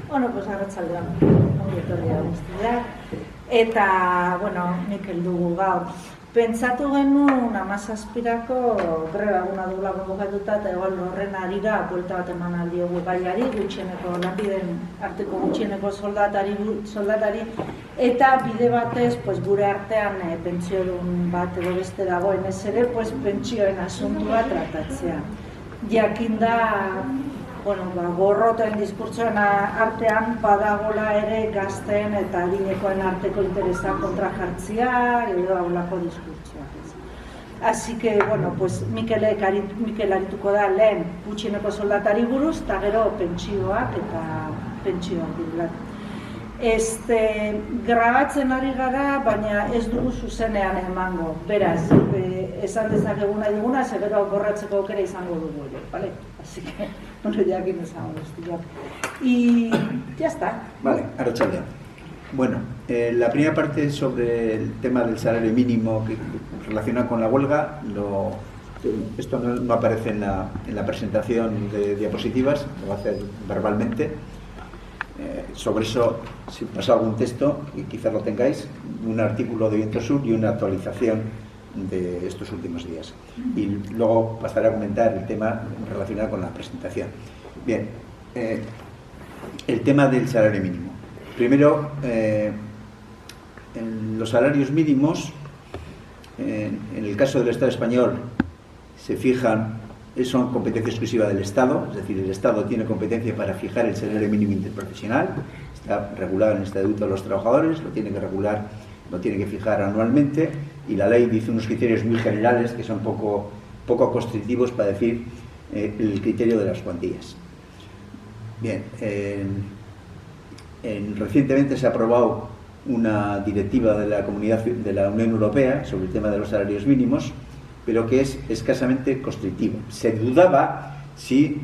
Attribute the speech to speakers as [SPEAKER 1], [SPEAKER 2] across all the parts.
[SPEAKER 1] Bueno, pues arratsaldean, ongi etorria guztiak. Eta, bueno, nik heldu gaur. Pentsatu genuen 17ko greba eguna dugula konbokatuta eta igual horren harira buelta bat eman aldiogu gaiari, gutxieneko lanbiden arteko gutxieneko soldatari eta bide batez pues, gure artean pentsiodun bat edo beste dagoen ez ere pues, pentsioen asuntua tratatzea. Jakinda gorrotoen diskurtsoen artean badagola ere gazteen eta adinekoen arteko interesa kontra jartzia edo aulako diskurtsoak. Así que, pues Mikel arituko da lehen gutxieneko soldatari buruz, eta gero pentsioak eta pentsioak direla. Grabatzen ari gara, baina ez dugu zuzenean emango. Beraz, esan dezakegu nahi duguna, ze gero borratzeko aukera izango dugu ere, ¿vale? Así que, ya aquí nos vamos, y ya está.
[SPEAKER 2] Vale, arratsaldean. Bueno, la primera parte sobre el tema del salario mínimo relacionado con la huelga, esto no aparece en la presentación de diapositivas, lo va a hacer verbalmente. Sobre eso, si pasa algún texto, y quizás lo tengáis, un artículo de Viento Sur y una actualización de estos últimos días. Y luego pasaré a comentar el tema relacionado con la presentación. Bien, el tema del salario mínimo. Primero, los salarios mínimos, en el caso del Estado español, se fijan, son competencia exclusiva del Estado, es decir, el Estado tiene competencia para fijar el salario mínimo interprofesional, está regulado en el Estatuto de los Trabajadores, lo tiene que fijar anualmente, y la ley dice unos criterios muy generales que son poco constrictivos para decir el criterio de las cuantías. Bien, recientemente se ha aprobado una directiva de la Unión Europea sobre el tema de los salarios mínimos, pero que es escasamente constrictivo. Se dudaba si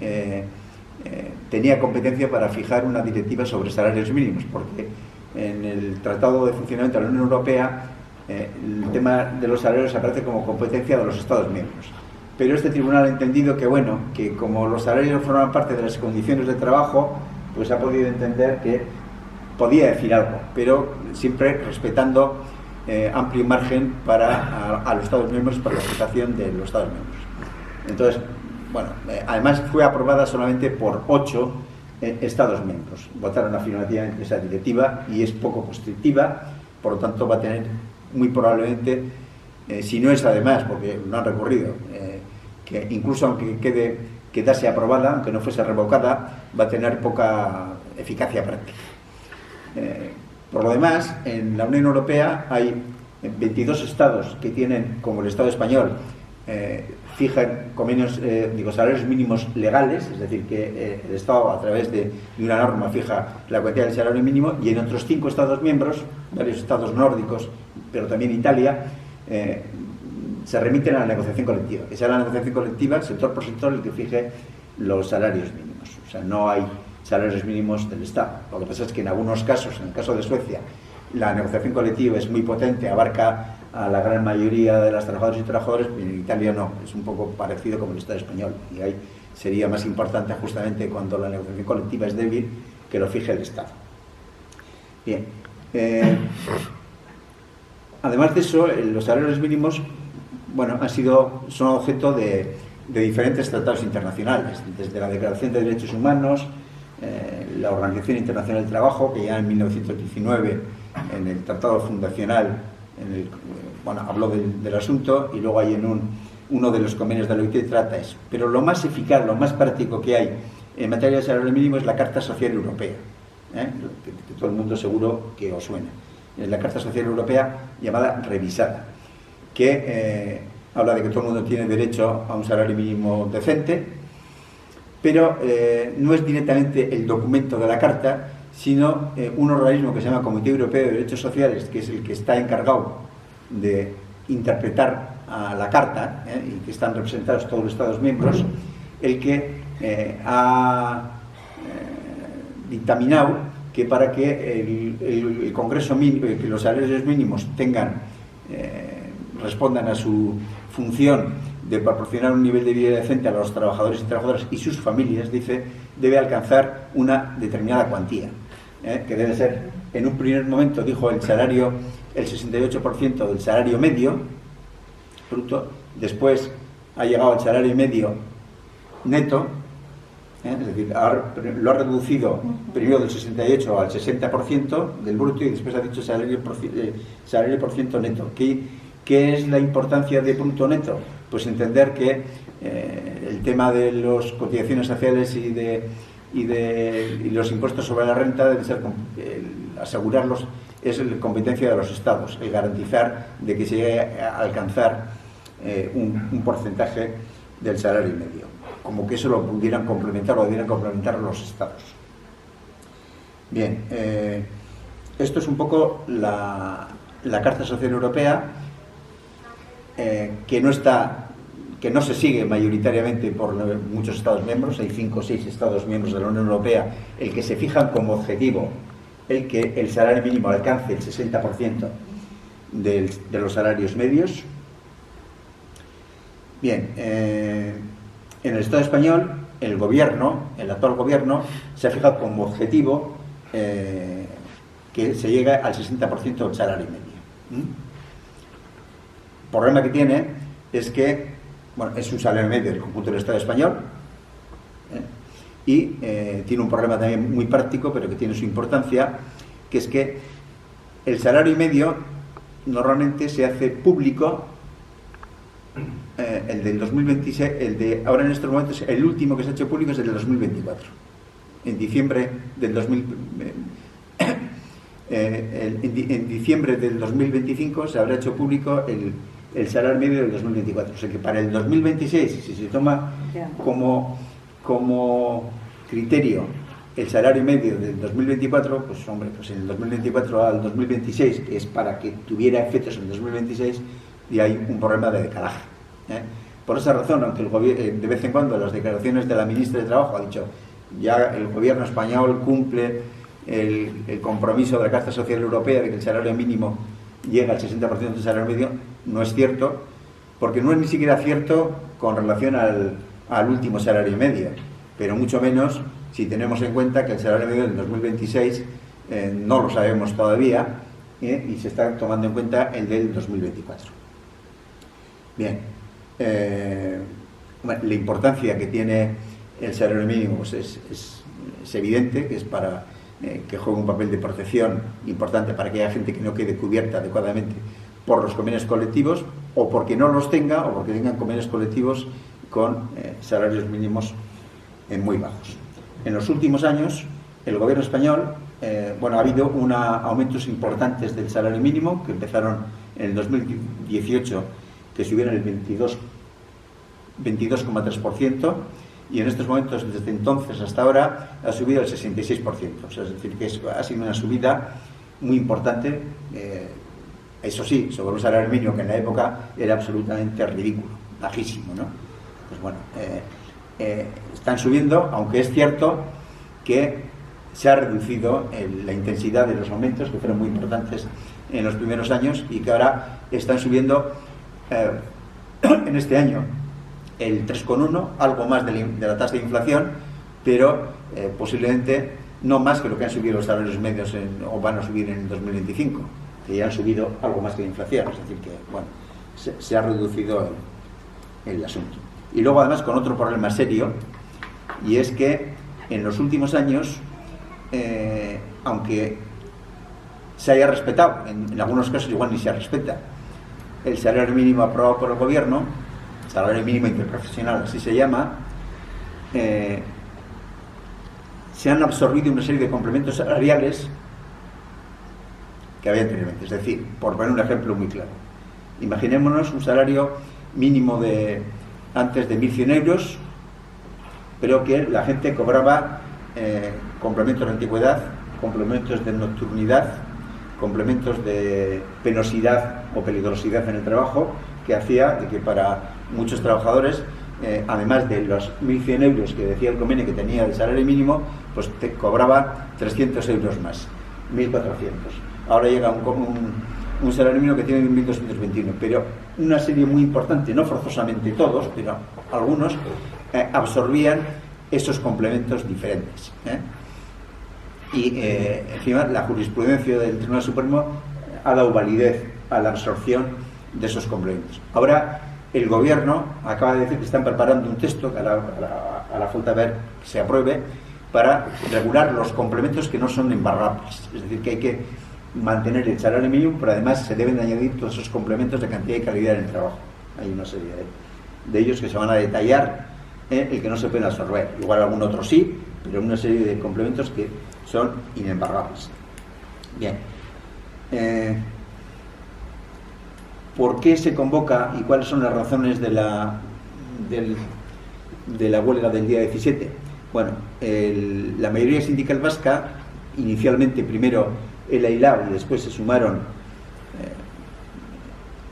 [SPEAKER 2] tenía competencia para fijar una directiva sobre salarios mínimos, porque en el Tratado de Funcionamiento de la Unión Europea el tema de los salarios aparece como competencia de los Estados miembros. Pero este tribunal ha entendido que como los salarios forman parte de las condiciones de trabajo, pues ha podido entender que podía decir algo, pero siempre respetando amplio margen a los Estados miembros para la aplicación de los Estados miembros. Entonces, además fue aprobada solamente por 8 Estados miembros. Votaron afirmativamente esa directiva y es poco constrictiva, por lo tanto va a tener muy probablemente, si no es además, porque no han recurrido, que incluso aunque quedase aprobada, aunque no fuese revocada, va a tener poca eficacia práctica. Por lo demás, en la Unión Europea hay 22 estados que tienen, como el Estado español, fijan salarios mínimos legales, es decir, que el Estado a través de una norma fija la cuantía del salario mínimo, y en otros 5 Estados miembros, varios estados nórdicos, pero también Italia, se remiten a la negociación colectiva, que sea la negociación colectiva, sector por sector, el que fije los salarios mínimos. O sea, no hay salarios mínimos del Estado. Lo que pasa es que en algunos casos, en el caso de Suecia, la negociación colectiva es muy potente, abarca a la gran mayoría de las trabajadoras y trabajadores, y en Italia no, es un poco parecido como el Estado español, y ahí sería más importante justamente cuando la negociación colectiva es débil que lo fije el Estado. Bien, además de eso, los salarios mínimos son objeto de diferentes tratados internacionales, desde la Declaración de Derechos Humanos, la Organización Internacional del Trabajo, que ya en 1919 en el Tratado Fundacional habló del asunto, y luego hay en uno de los convenios de la OIT trata eso. Pero lo más eficaz, lo más práctico que hay en materia de salario mínimo es la Carta Social Europea, que todo el mundo seguro que os suena. Es la Carta Social Europea llamada revisada, que habla de que todo el mundo tiene derecho a un salario mínimo decente, pero no es directamente el documento de la Carta, sino un organismo que se llama Comité Europeo de Derechos Sociales, que es el que está encargado de interpretar a la Carta, y que están representados todos los Estados miembros, el que ha dictaminado que para que el Congreso mínimo, que los salarios mínimos respondan a su función de proporcionar un nivel de vida decente a los trabajadores y trabajadoras y sus familias, dice, debe alcanzar una determinada cuantía, que debe ser, en un primer momento, dijo, el 68% del salario medio bruto, después ha llegado al salario medio neto, es decir, lo ha reducido primero del 68 al 60% del bruto y después ha dicho salario por ciento neto. ¿Qué es la importancia de bruto neto? Pues entender que el tema de las cotizaciones sociales y los impuestos sobre la renta debe ser asegurarlos, es la competencia de los estados, el garantizar de que se llegue a alcanzar un porcentaje del salario medio, como que eso lo pudieran complementar o debieran complementar los estados. Bien, esto es un poco la Carta Social Europea, que no se sigue mayoritariamente por muchos Estados miembros. Hay 5 o 6 Estados miembros de la Unión Europea el que se fijan como objetivo el que el salario mínimo alcance el 60% de los salarios medios. Bien, en el Estado español, el actual gobierno, se ha fijado como objetivo que se llegue al 60% del salario medio. El problema que tiene es que, bueno, es un salario medio del conjunto del Estado español, y tiene un problema también muy práctico, pero que tiene su importancia, que es que el salario medio normalmente se hace público, el del 2026, el de ahora en estos momentos, el último que se ha hecho público es el del 2024. En diciembre del 2025 se habrá hecho público el salario medio del 2024. O sea que para el 2026, si se toma como criterio el salario medio del 2024, pues hombre, pues en el 2024 al 2026, que es para que tuviera efectos en el 2026, y hay un problema de decalaje. Por esa razón, aunque de vez en cuando las declaraciones de la ministra de Trabajo ha dicho ya el gobierno español cumple el compromiso de la Carta Social Europea de que el salario mínimo llega al 60% del salario medio, no es cierto, porque no es ni siquiera cierto con relación al último salario medio, pero mucho menos si tenemos en cuenta que el salario medio del 2026 no lo sabemos todavía, y se está tomando en cuenta el del 2024. Bien, bueno, la importancia que tiene el salario mínimo pues es evidente, que es para que juegue un papel de protección importante para que haya gente que no quede cubierta adecuadamente por los convenios colectivos, o porque no los tenga, o porque tengan convenios colectivos con salarios mínimos muy bajos. En los últimos años, el gobierno español, ha habido aumentos importantes del salario mínimo, que empezaron en el 2018, que subieron el 22,3%, y en estos momentos, desde entonces hasta ahora, ha subido el 66%. O sea, es decir, que ha sido una subida muy importante, eso sí, sobre un salario mínimo que en la época era absolutamente ridículo, bajísimo, ¿no? Pues bueno, están subiendo, aunque es cierto que se ha reducido la intensidad de los aumentos, que fueron muy importantes en los primeros años, y que ahora están subiendo en este año el 3,1, algo más de la tasa de inflación, pero posiblemente no más que lo que han subido los salarios medios o van a subir en 2025, que ya han subido algo más que la inflación. Es decir, que bueno, se ha reducido el asunto. Y luego además con otro problema serio, y es que en los últimos años, aunque se haya respetado, en algunos casos igual ni se respeta, el salario mínimo aprobado por el gobierno, salario mínimo interprofesional, así se llama, se han absorbido una serie de complementos salariales que había anteriormente. Es decir, por poner un ejemplo muy claro, imaginémonos un salario mínimo de antes de 1.100 euros, pero que la gente cobraba complementos de antigüedad, complementos de nocturnidad, complementos de penosidad o peligrosidad en el trabajo, que hacía de que para muchos trabajadores, además de los 1.100 euros que decía el convenio que tenía el salario mínimo, pues te cobraba 300 euros más, 1.400. Ahora llega un salario mínimo que tiene 1.221, pero una serie muy importante, no forzosamente todos, pero algunos, absorbían esos complementos diferentes. Y encima la jurisprudencia del Tribunal Supremo ha dado validez a la absorción de esos complementos. Ahora el Gobierno acaba de decir que están preparando un texto que a la falta de ver que se apruebe para regular los complementos que no son embargables, es decir, que hay que mantener el salario mínimo, pero además se deben añadir todos esos complementos de cantidad y calidad en el trabajo. Hay una serie de ellos que se van a detallar, el que no se pueden absorber, igual algún otro sí, pero una serie de complementos que son inembargables. Bien, ¿por qué se convoca y cuáles son las razones de la huelga del día 17? Bueno, la mayoría sindical vasca, inicialmente primero el AILAB y después se sumaron,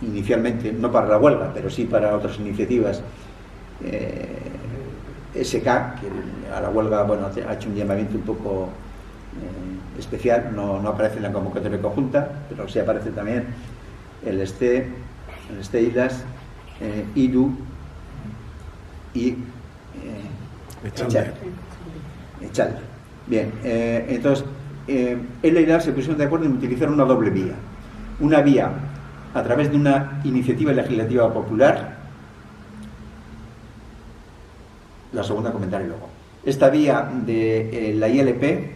[SPEAKER 2] inicialmente no para la huelga, pero sí para otras iniciativas, SK, que a la huelga ha hecho un llamamiento un poco especial, no aparece en la convocatoria conjunta, pero sí aparece también el STE, ILAS, ILU y Echal. Bien, entonces el AILAB se pusieron de acuerdo en utilizar una doble vía. Una vía a través de una iniciativa legislativa popular. La segunda comentaré luego. Esta vía de la ILP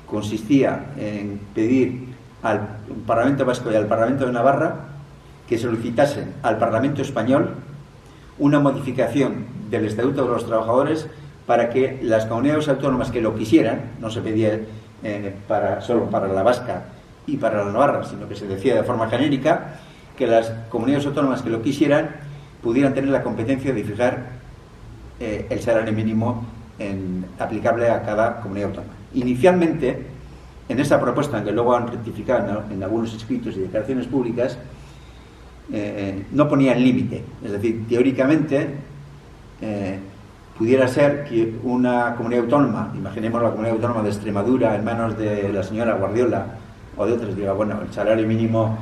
[SPEAKER 2] consistía en pedir al Parlamento Vasco y al Parlamento de Navarra que solicitasen al Parlamento Español una modificación del Estatuto de los Trabajadores para que las comunidades autónomas que lo quisieran, no se pedía solo para la vasca y para la navarra, sino que se decía de forma genérica, que las comunidades autónomas que lo quisieran pudieran tener la competencia de fijar el salario mínimo aplicable a cada comunidad autónoma. Inicialmente, en esa propuesta, que luego han rectificado en algunos escritos y declaraciones públicas, no ponían límite. Es decir, teóricamente pudiera ser que una comunidad autónoma, imaginemos la comunidad autónoma de Extremadura en manos de la señora Guardiola o de otras, diga, bueno, el salario mínimo,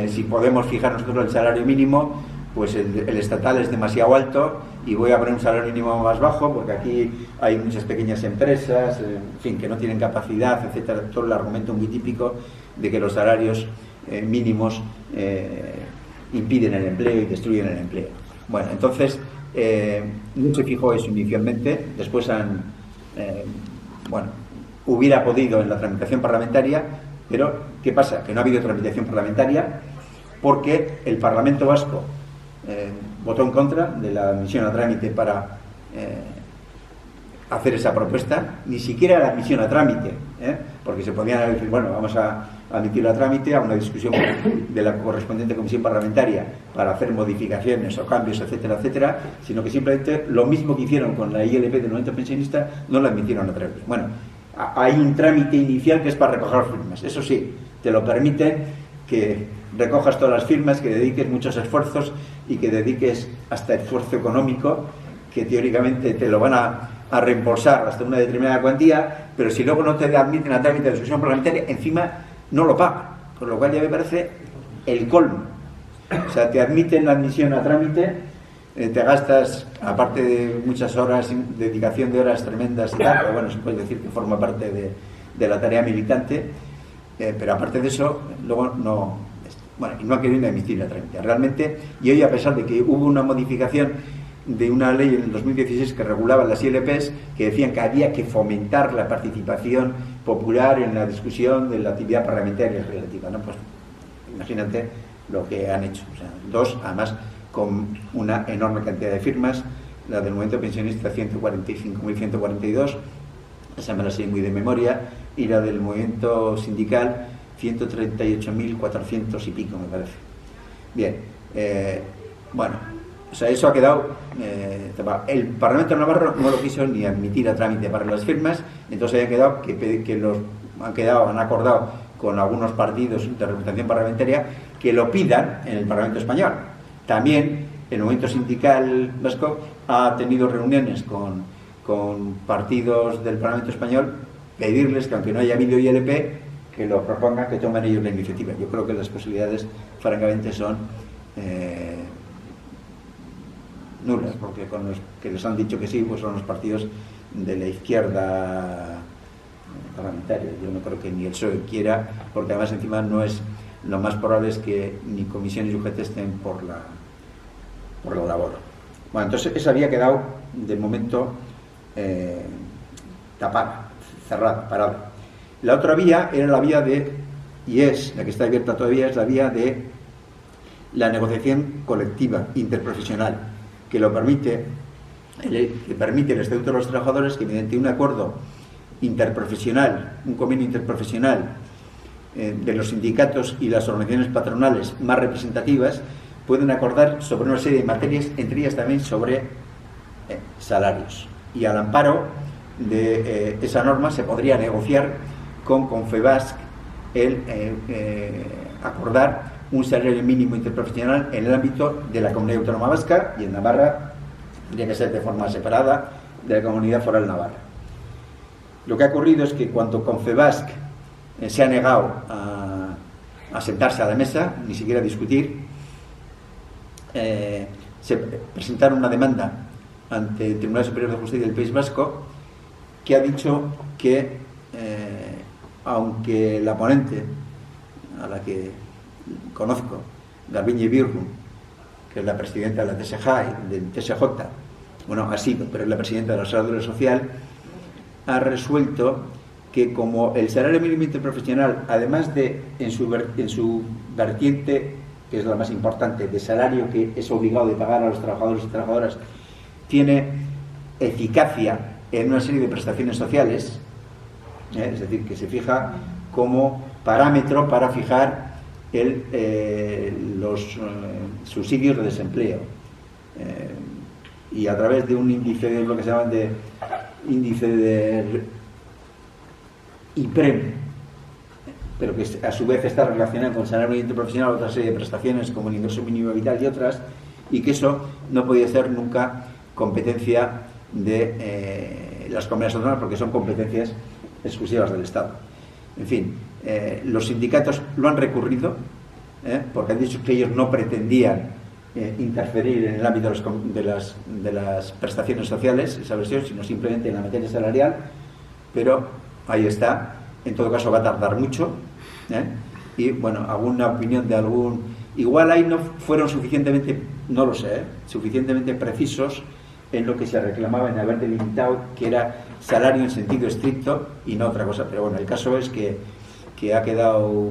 [SPEAKER 2] si podemos fijar nosotros el salario mínimo, pues el estatal es demasiado alto y voy a poner un salario mínimo más bajo porque aquí hay muchas pequeñas empresas, en fin, que no tienen capacidad, etcétera. Todo el argumento muy típico de que los salarios mínimos impiden el empleo y destruyen el empleo. Bueno, entonces no se fijó eso inicialmente, después hubiera podido en la tramitación parlamentaria, pero ¿qué pasa? Que no ha habido tramitación parlamentaria porque el Parlamento Vasco votó en contra de la admisión a trámite para hacer esa propuesta, ni siquiera la admisión a trámite, porque se podían decir, bueno, vamos a admitirlo a trámite, a una discusión de la correspondiente comisión parlamentaria para hacer modificaciones o cambios, etcétera, etcétera, sino que simplemente lo mismo que hicieron con la ILP del movimiento pensionista, no la admitieron a trámite. Bueno, hay un trámite inicial que es para recoger firmas, eso sí, te lo permiten que recojas todas las firmas, que dediques muchos esfuerzos y que dediques hasta esfuerzo económico, que teóricamente te lo van a reembolsar hasta una determinada cuantía, pero si luego no te admiten a trámite de discusión parlamentaria, encima no lo pagan, por lo cual ya me parece el colmo. O sea, te admiten la admisión a trámite, te gastas, aparte de muchas horas, dedicación de horas tremendas y tal, pero bueno, se puede decir que forma parte de la tarea militante, pero aparte de eso, luego no han querido admitir la trámite. Realmente, y hoy, a pesar de que hubo una modificación de una ley en el 2016 que regulaba las ILPs, que decían que había que fomentar la participación popular en la discusión de la actividad parlamentaria legislativa, ¿no? Pues imagínate lo que han hecho. O sea, dos, además, con una enorme cantidad de firmas, la del movimiento pensionista 145.142, esa me la sé muy de memoria, y la del movimiento sindical 138.400 y pico, me parece. Bien, o sea, eso ha quedado. El Parlamento de Navarra no lo quiso ni admitir a trámite para las firmas, entonces ha quedado han acordado con algunos partidos de representación parlamentaria que lo pidan en el Parlamento Español. También el movimiento sindical vasco ha tenido reuniones con partidos del Parlamento Español, pedirles que, aunque no haya habido ILP, que lo propongan, que tomen ellos la iniciativa. Yo creo que las posibilidades, francamente, son nulas, porque con los que les han dicho que sí, pues son los partidos de la izquierda parlamentaria. Yo no creo que ni el PSOE quiera, porque además encima no es, lo más probable es que ni comisiones y UGT estén por la labor. Bueno, entonces esa había quedado de momento tapada, cerrada, parada. La otra vía era la vía de, y es la que está abierta todavía, es la vía de la negociación colectiva interprofesional, que lo permite, que permite el Estatuto de los Trabajadores, que mediante un acuerdo interprofesional, un convenio interprofesional de los sindicatos y las organizaciones patronales más representativas, pueden acordar sobre una serie de materias, entre ellas también sobre salarios. Y al amparo de esa norma se podría negociar con Confebask el acordar un salario mínimo interprofesional en el ámbito de la Comunidad Autónoma Vasca, y en Navarra tendría que ser de forma separada de la Comunidad Foral Navarra. Lo que ha ocurrido es que cuando Confebask se ha negado a sentarse a la mesa, ni siquiera a discutir, se presentaron una demanda ante el Tribunal Superior de Justicia del País Vasco, que ha dicho que aunque la ponente, a la que conozco, Garbiñe Birru, que es la presidenta de la TSJ y del TSJ, bueno, ha sido, pero es la presidenta de la Sala Social, ha resuelto que como el salario mínimo interprofesional, además de en su vertiente, que es la más importante, de salario que es obligado de pagar a los trabajadores y trabajadoras, tiene eficacia en una serie de prestaciones sociales, es decir, que se fija como parámetro para fijar los subsidios de desempleo, y a través de un índice, de lo que se llama de índice de IPREM, pero que a su vez está relacionado con el salario mínimo interprofesional, otra serie de prestaciones como el ingreso mínimo vital y otras, y que eso no podía ser nunca competencia de las comunidades autónomas, porque son competencias exclusivas del Estado. En fin, los sindicatos lo han recurrido, porque han dicho que ellos no pretendían interferir en el ámbito de las prestaciones sociales, esa versión, sino simplemente en la materia salarial, pero ahí está. En todo caso va a tardar mucho, y bueno, alguna opinión de algún, igual ahí no fueron suficientemente, no lo sé, suficientemente precisos en lo que se reclamaba en haber delimitado que era salario en sentido estricto y no otra cosa. Pero bueno, el caso es que ha quedado,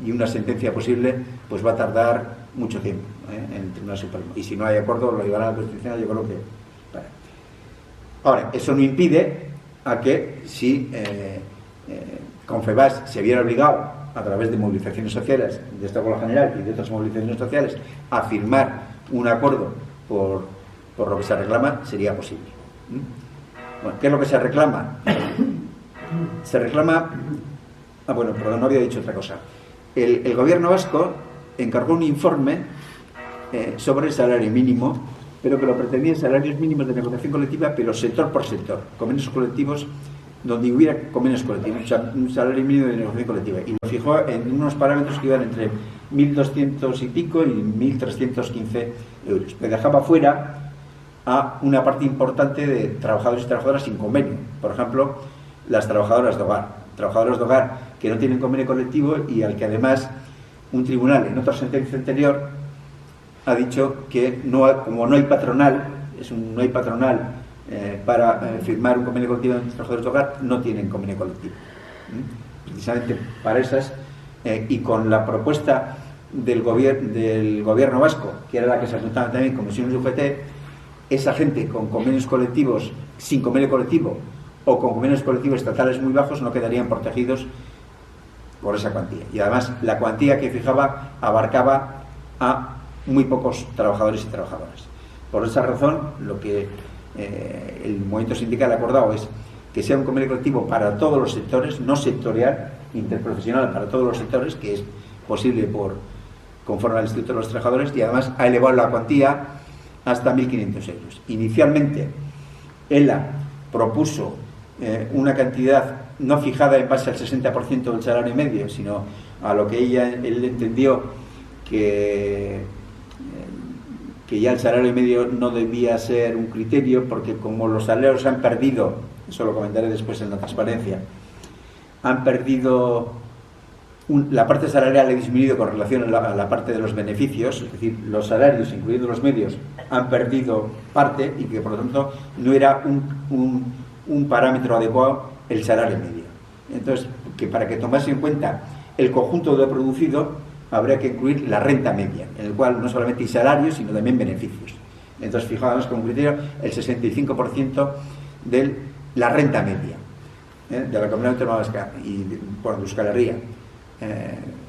[SPEAKER 2] y una sentencia posible pues va a tardar mucho tiempo en el Tribunal Supremo, y si no hay acuerdo lo llevará a la Constitucional. Yo creo que vale. Ahora, eso no impide a que si Confebask se viera obligado a través de movilizaciones sociales de esta huelga general y de otras movilizaciones sociales a firmar un acuerdo por lo que se reclama, sería posible. Bueno, ¿qué es lo que se reclama? Se reclama, bueno, perdón, no había dicho otra cosa. El gobierno vasco encargó un informe sobre el salario mínimo, pero que lo pretendía en salarios mínimos de negociación colectiva, pero sector por sector, convenios colectivos donde hubiera convenios colectivos, o sea, un salario mínimo de negociación colectiva, y lo fijó en unos parámetros que iban entre 1.200 y pico y 1.315 euros. Me dejaba fuera a una parte importante de trabajadores y trabajadoras sin convenio, por ejemplo, las trabajadoras de hogar que no tienen convenio colectivo, y al que además un tribunal en otra sentencia anterior ha dicho que como no hay patronal, no hay patronal para firmar un convenio colectivo entre trabajadores de hogar, no tienen convenio colectivo. Precisamente para esas, y con la propuesta del gobierno vasco, que era la que se asuntaban también comisiones de UGT, esa gente con convenios colectivos, sin convenio colectivo o con convenios colectivos estatales muy bajos, no quedarían protegidos por esa cuantía. Y además la cuantía que fijaba abarcaba a muy pocos trabajadores y trabajadoras. Por esa razón, lo que el movimiento sindical ha acordado es que sea un convenio colectivo para todos los sectores, no sectorial, interprofesional para todos los sectores, que es posible conforme al Estatuto de los Trabajadores, y además ha elevado la cuantía hasta 1.500 euros. Inicialmente, ELA propuso una cantidad no fijada en base al 60% del salario medio, sino a lo que él entendió que ya el salario medio no debía ser un criterio, porque como los salarios han perdido, eso lo comentaré después en la transparencia, han perdido la parte salarial ha disminuido con relación a la parte de los beneficios, es decir, los salarios, incluyendo los medios, han perdido parte, y que por lo tanto no era un parámetro adecuado el salario medio. Entonces, que para que tomase en cuenta el conjunto de lo producido, habría que incluir la renta media, en el cual no solamente hay salarios, sino también beneficios. Entonces, fijábamos como criterio el 65% de la renta media de la Comunidad Autónoma Vasca y por Euskal Herria.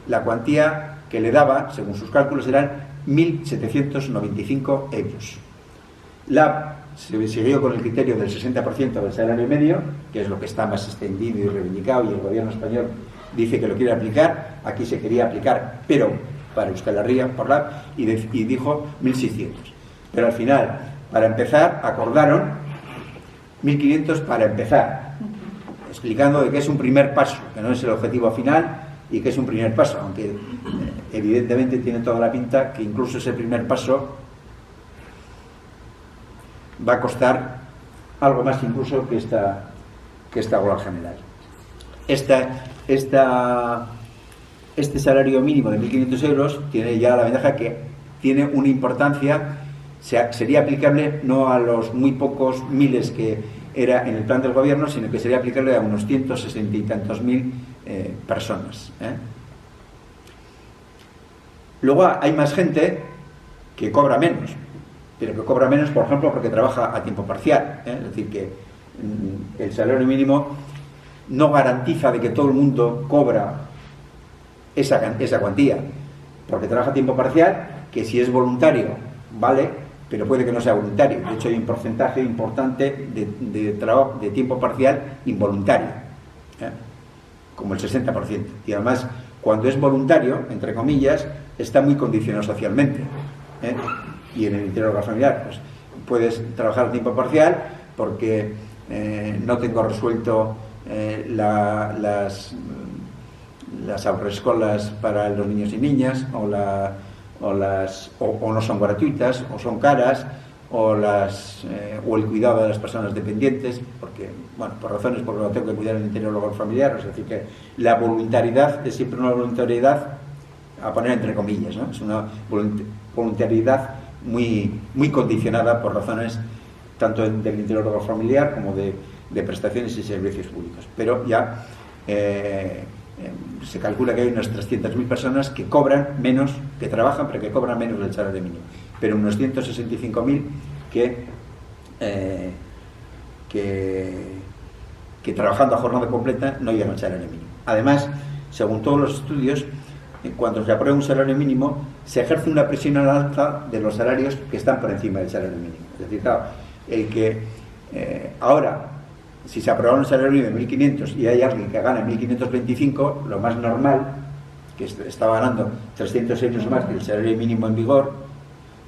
[SPEAKER 2] La cuantía que le daba, según sus cálculos, eran 1.795 euros. Se siguió con el criterio del 60% del salario medio, que es lo que está más extendido y reivindicado, y el gobierno español dice que lo quiere aplicar. Aquí se quería aplicar, pero para Euskal Herria, y dijo 1.600. Pero al final, para empezar, acordaron 1.500 para empezar, explicando de que es un primer paso, que no es el objetivo final, y que es un primer paso, aunque evidentemente tiene toda la pinta que incluso ese primer paso va a costar algo más incluso que esta global general. Este salario mínimo de 1.500 euros tiene ya la ventaja que tiene una importancia, sería aplicable no a los muy pocos miles que era en el plan del gobierno, sino que sería aplicable a unos 160 y tantos mil personas. Luego hay más gente que cobra menos, pero que cobra menos, por ejemplo, porque trabaja a tiempo parcial. Es decir, que el salario mínimo no garantiza de que todo el mundo cobra esa cuantía, porque trabaja a tiempo parcial, que si es voluntario, vale, pero puede que no sea voluntario. De hecho, hay un porcentaje importante de trabajo de tiempo parcial involuntario, como el 60%. Y además, cuando es voluntario, entre comillas, está muy condicionado socialmente. Y en el interior de la familiar, pues puedes trabajar a tiempo parcial porque no tengo resuelto las haurrescolas para los niños y niñas, o no son gratuitas, o son caras, o el cuidado de las personas dependientes, porque, bueno, por razones porque lo tengo que cuidar en el interior del hogar familiar. Es decir, que la voluntariedad es siempre una voluntariedad a poner entre comillas, ¿no? Es una voluntariedad muy, muy condicionada por razones tanto del interior del hogar familiar como de prestaciones y servicios públicos. Pero ya se calcula que hay unas 300.000 personas que cobran menos, que trabajan, pero que cobran menos del salario mínimo. Pero unos 165.000 que trabajando a jornada completa no llegan al salario mínimo. Además, según todos los estudios, cuando se aprueba un salario mínimo, se ejerce una presión al alza de los salarios que están por encima del salario mínimo. Es decir, claro, el que ahora, si se aprueba un salario mínimo de 1.500 y hay alguien que gana 1.525, lo más normal, que está ganando 300 euros más que el salario mínimo en vigor,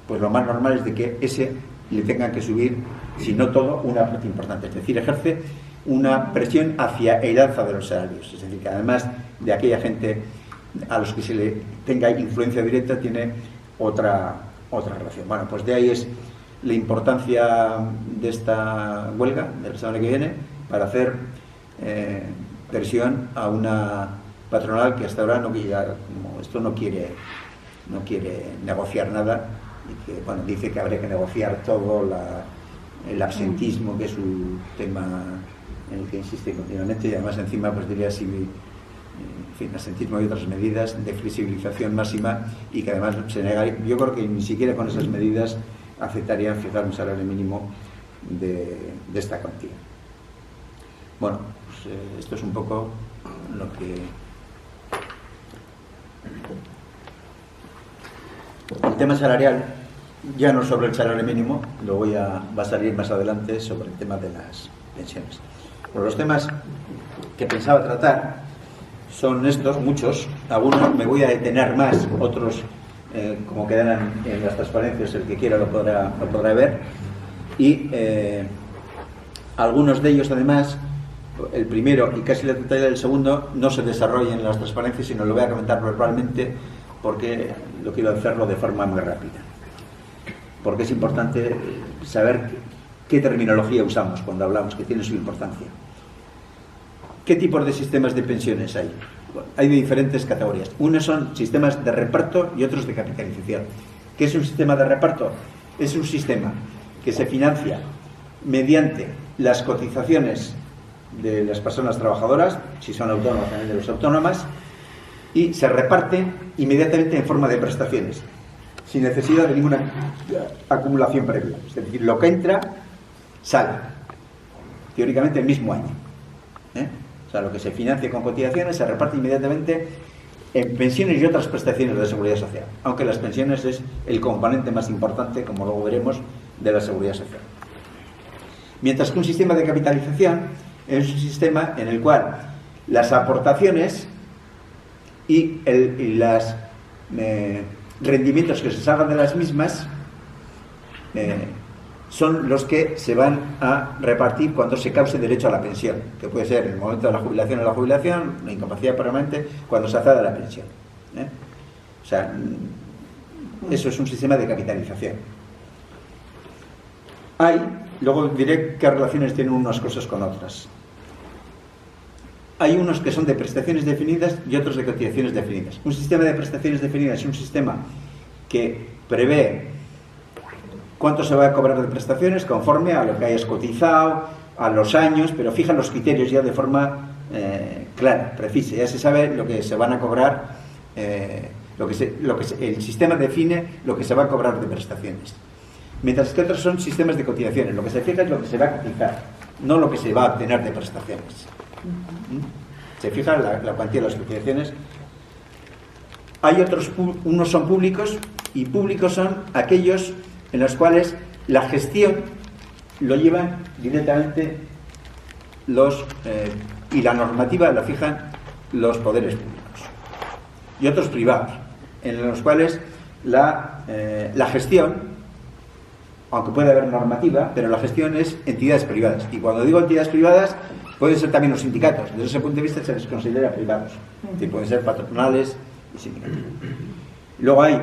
[SPEAKER 2] pues lo más normal es de que ese le tengan que subir, si no todo, una parte importante. Es decir, ejerce una presión hacia el alza de los salarios. Es decir, que además de aquella gente a los que se le tenga influencia directa, tiene otra relación. Bueno, pues de ahí es la importancia de esta huelga de la semana que viene, para hacer presión a una patronal que hasta ahora no quiere negociar nada, y que, bueno, dice que habría que negociar todo el absentismo, que es un tema en el que insiste continuamente, y además encima pues diría si absentismo y otras medidas de flexibilización máxima, y que además se nega. Yo creo que ni siquiera con esas medidas aceptarían fijar un salario mínimo de esta cuantía. Bueno, pues esto es un poco lo que... El tema salarial, ya no sobre el salario mínimo, va a salir más adelante sobre el tema de las pensiones. Bueno, los temas que pensaba tratar son estos, muchos. Algunos me voy a detener más, otros, como quedarán en las transparencias, el que quiera lo podrá ver. Y algunos de ellos, además, el primero y casi la totalidad del segundo no se desarrollen las transparencias, sino lo voy a comentar verbalmente porque lo quiero hacerlo de forma muy rápida. Porque es importante saber qué terminología usamos cuando hablamos, que tiene su importancia. ¿Qué tipos de sistemas de pensiones hay? Bueno, hay de diferentes categorías. Unos son sistemas de reparto y otros de capitalización. ¿Qué es un sistema de reparto? Es un sistema que se financia mediante las cotizaciones de las personas trabajadoras, si son autónomas, también de los autónomas, y se reparte inmediatamente en forma de prestaciones, sin necesidad de ninguna acumulación previa. Es decir, lo que entra, sale, teóricamente el mismo año. O sea, lo que se financia con cotizaciones se reparte inmediatamente en pensiones y otras prestaciones de seguridad social, aunque las pensiones es el componente más importante, como luego veremos, de la seguridad social. Mientras que un sistema de capitalización es un sistema en el cual las aportaciones y los rendimientos que se salgan de las mismas son los que se van a repartir cuando se cause derecho a la pensión, que puede ser en el momento de la jubilación o la jubilación, la incapacidad permanente, cuando se acceda a la pensión. O sea, eso es un sistema de capitalización. Luego diré qué relaciones tienen unas cosas con otras. Hay unos que son de prestaciones definidas y otros de cotizaciones definidas. Un sistema de prestaciones definidas es un sistema que prevé cuánto se va a cobrar de prestaciones conforme a lo que hayas cotizado, a los años, pero fija los criterios ya de forma clara, precisa. Ya se sabe lo que se van a cobrar, el sistema define lo que se va a cobrar de prestaciones. Mientras que otros son sistemas de cotizaciones. Lo que se fija es lo que se va a cotizar, no lo que se va a obtener de prestaciones. Se fija la cuantía de las cotizaciones. Hay otros, unos son públicos, y públicos son aquellos en los cuales la gestión lo llevan directamente y la normativa la fijan los poderes públicos. Y otros privados, en los cuales la gestión, aunque puede haber normativa, pero la gestión es entidades privadas. Y cuando digo entidades privadas, pueden ser también los sindicatos. Desde ese punto de vista se les considera privados. Y pueden ser patronales y sindicatos. Luego hay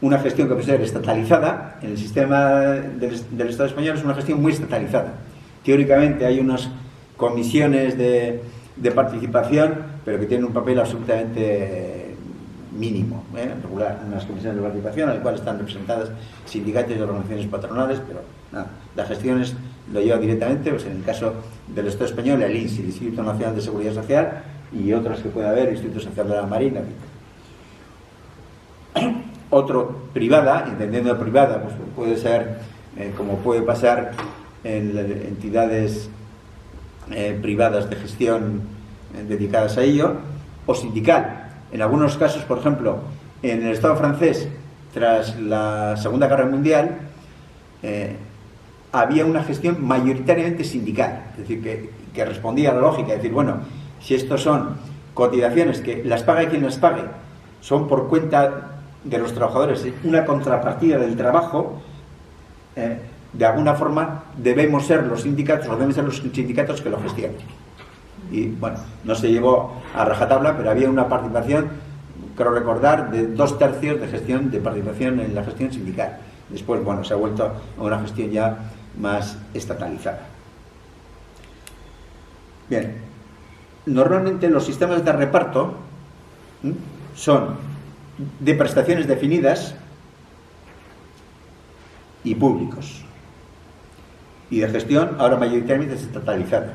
[SPEAKER 2] una gestión que puede ser estatalizada. En el sistema del Estado español es una gestión muy estatalizada. Teóricamente hay unas comisiones de participación, pero que tienen un papel absolutamente mínimo, regular, unas comisiones de participación en las cuales están representadas sindicatos y organizaciones patronales, pero nada, las gestiones lo lleva directamente, pues en el caso del Estado español, el INSS, el Instituto Nacional de Seguridad Social, y otras que puede haber, el Instituto Social de la Marina. Otro, privada, entendiendo privada, pues puede ser, como puede pasar en entidades privadas de gestión dedicadas a ello, o sindical. En algunos casos, por ejemplo, en el Estado francés, tras la Segunda Guerra Mundial, había una gestión mayoritariamente sindical, es decir, que respondía a la lógica, es decir, bueno, si estos son cotizaciones que las pague quien las pague, son por cuenta de los trabajadores, una contrapartida del trabajo, de alguna forma debemos ser los sindicatos, o deben ser los sindicatos que lo gestionen. Y bueno, no se llevó a rajatabla, pero había una participación, creo recordar, de 2/3 de gestión, de participación en la gestión sindical. Después, bueno, se ha vuelto a una gestión ya más estatalizada. Bien, normalmente los sistemas de reparto son de prestaciones definidas y públicos, y de gestión ahora mayoritariamente estatalizada.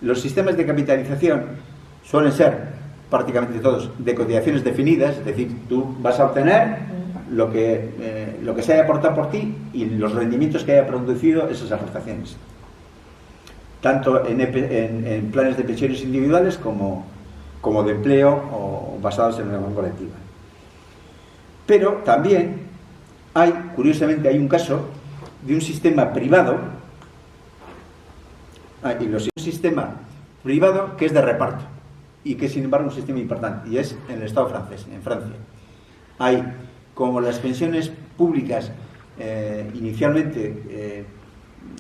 [SPEAKER 2] Los sistemas de capitalización suelen ser prácticamente todos de cotizaciones definidas, es decir, tú vas a obtener lo que se haya aportado por ti y los rendimientos que haya producido esas aportaciones, tanto en planes de pensiones individuales como de empleo o basados en una unión colectiva. Pero también curiosamente hay un caso de un sistema privado, un sistema privado que es de reparto y que sin embargo es un sistema importante, y es en el Estado francés, en Francia. Hay, como las pensiones públicas inicialmente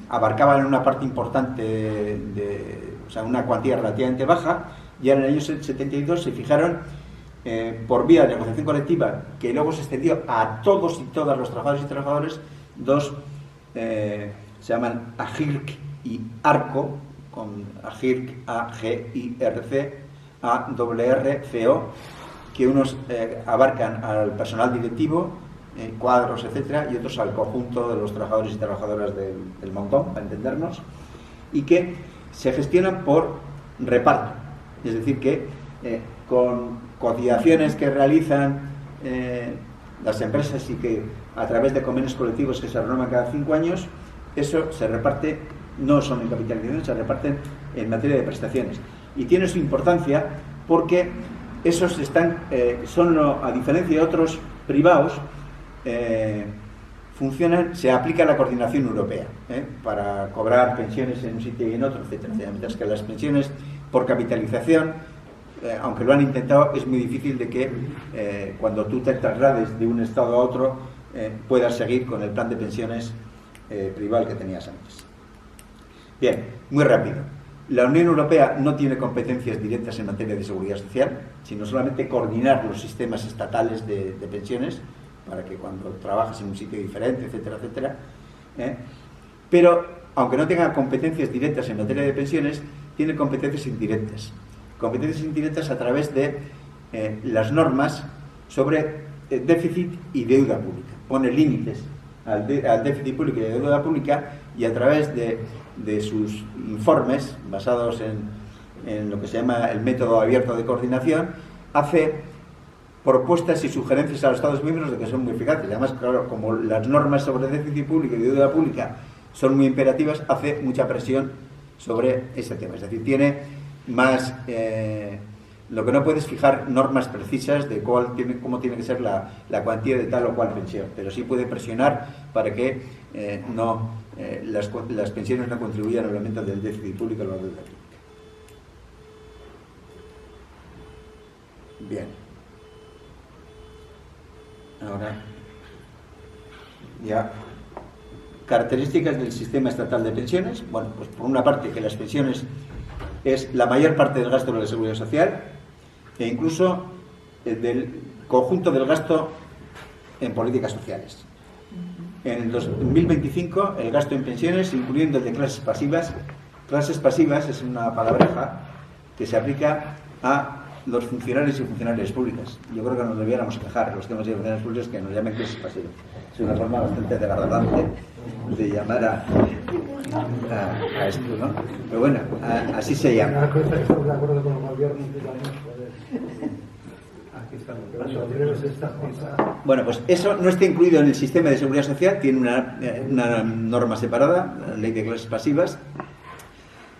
[SPEAKER 2] abarcaban una parte importante, o sea, una cuantía relativamente baja, y en el año 72 se fijaron por vía de negociación colectiva, que luego se extendió a todos y todas los trabajadores y trabajadoras, dos, se llaman AGIRC y ARCO, con AGIRC, A-G-I-R-C, A-R-R-C-O, que unos abarcan al personal directivo, cuadros, etcétera, y otros al conjunto de los trabajadores y trabajadoras del montón, para entendernos, y que se gestionan por reparto, es decir, que con cotizaciones que realizan las empresas y que a través de convenios colectivos que se renovan cada 5 años, eso se reparte, no son en capitalización, se reparten en materia de prestaciones. Y tiene su importancia porque esos son, a diferencia de otros privados, funcionan, se aplica la coordinación europea para cobrar pensiones en un sitio y en otro, etcétera. Mientras que las pensiones por capitalización, aunque lo han intentado, es muy difícil de que cuando tú te traslades de un estado a otro puedas seguir con el plan de pensiones privado que tenías antes. Bien, muy rápido. La Unión Europea no tiene competencias directas en materia de seguridad social, sino solamente coordinar los sistemas estatales de pensiones para que cuando trabajas en un sitio diferente, etcétera, etcétera. Pero, aunque no tenga competencias directas en materia de pensiones, tiene competencias indirectas. Competencias indirectas a través de las normas sobre déficit y deuda pública. Pone límites al déficit público y a la deuda pública, y a través de sus informes, basados en lo que se llama el método abierto de coordinación, hace propuestas y sugerencias a los Estados miembros de que son muy eficaces. Además, claro, como las normas sobre déficit público y deuda pública son muy imperativas, hace mucha presión sobre ese tema. Es decir, tiene más... lo que no puedes fijar normas precisas de cómo tiene que ser la cuantía de tal o cual pensión, pero sí puede presionar para que las pensiones no contribuyan al aumento del déficit público o la deuda pública. Bien. Ahora, ya, características del sistema estatal de pensiones. Bueno, pues por una parte, que las pensiones es la mayor parte del gasto de la seguridad social e incluso del conjunto del gasto en políticas sociales. En el 2025, el gasto en pensiones, incluyendo el de clases pasivas es una palabreja que se aplica a los funcionarios y funcionarias públicas. Yo creo que nos debiéramos quejar, los que hemos sido funcionarios públicos, que nos llamen clases pasivas. Es una forma bastante degradante de llamar a esto, ¿no? Pero bueno, así se llama.
[SPEAKER 3] Estamos de acuerdo con el gobierno.
[SPEAKER 2] Bueno, pues eso no está incluido en el sistema de seguridad social, tiene una norma separada, la ley de clases pasivas,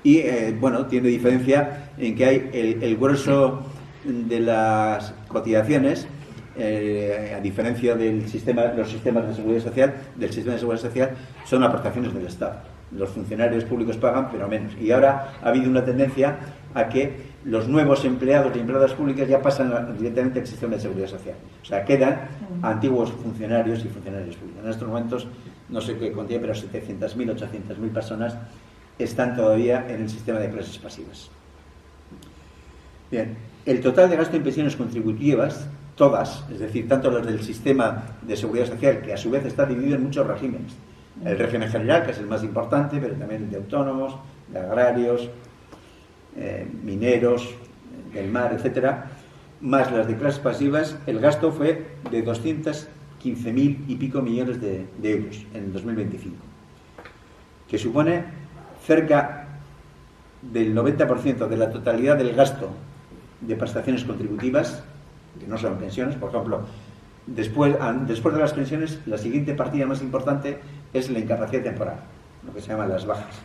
[SPEAKER 2] y bueno, tiene diferencia en que hay el grueso de las cotizaciones, a diferencia del los sistemas de seguridad social, del sistema de seguridad social, son aportaciones del Estado. Los funcionarios públicos pagan, pero menos. Y ahora ha habido una tendencia a que los nuevos empleados y empleadas públicas ya pasan directamente al sistema de seguridad social. O sea, quedan antiguos funcionarios y funcionarios públicos. En estos momentos, no sé qué contiene, pero 700.000, 800.000 personas están todavía en el sistema de clases pasivas. Bien, el total de gasto en pensiones contributivas, todas, es decir, tanto las del sistema de seguridad social, que a su vez está dividido en muchos regímenes. El régimen general, que es el más importante, pero también el de autónomos, de agrarios, mineros, del mar, etcétera, más las de clases pasivas, el gasto fue de 215.000 y pico millones de euros en el 2025, que supone cerca del 90% de la totalidad del gasto de prestaciones contributivas, que no son pensiones. Por ejemplo, después de las pensiones, la siguiente partida más importante es la incapacidad temporal, lo que se llaman las bajas,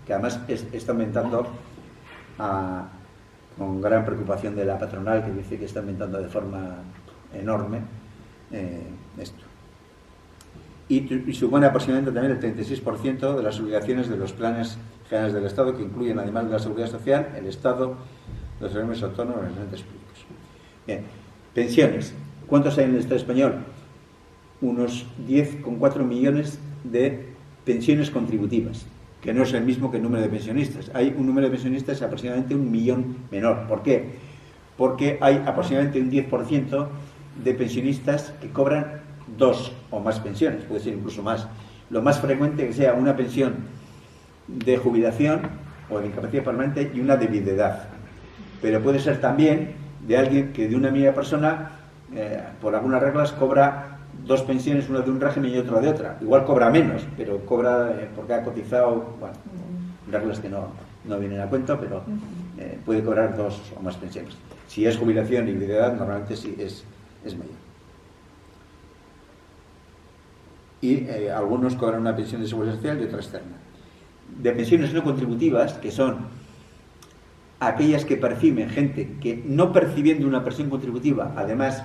[SPEAKER 2] que además está aumentando con gran preocupación de la patronal, que dice que está aumentando de forma enorme esto. Y supone aproximadamente también el 36% de las obligaciones de los planes generales del Estado, que incluyen, además de la seguridad social, el Estado, los organismos autónomos y los entes públicos. Bien, pensiones. ¿Cuántos hay en el Estado español? Unos 10,4 millones de pensiones contributivas, que no es el mismo que el número de pensionistas. Hay un número de pensionistas aproximadamente 1 millón menor. ¿Por qué? Porque hay aproximadamente un 10% de pensionistas que cobran 2 o más pensiones, puede ser incluso más. Lo más frecuente que sea una pensión de jubilación o de incapacidad permanente y una de viudedad. Pero puede ser también de alguien que de una misma persona, por algunas reglas, cobra 2 pensiones, una de un régimen y otra de otra. Igual cobra menos, pero cobra porque ha cotizado, bueno, reglas que no vienen a cuento, pero puede cobrar 2 o más pensiones. Si es jubilación y viudedad, normalmente sí es mayor. Y algunos cobran una pensión de seguridad social y otra externa. De pensiones no contributivas, que son aquellas que perciben gente que, no percibiendo una pensión contributiva, además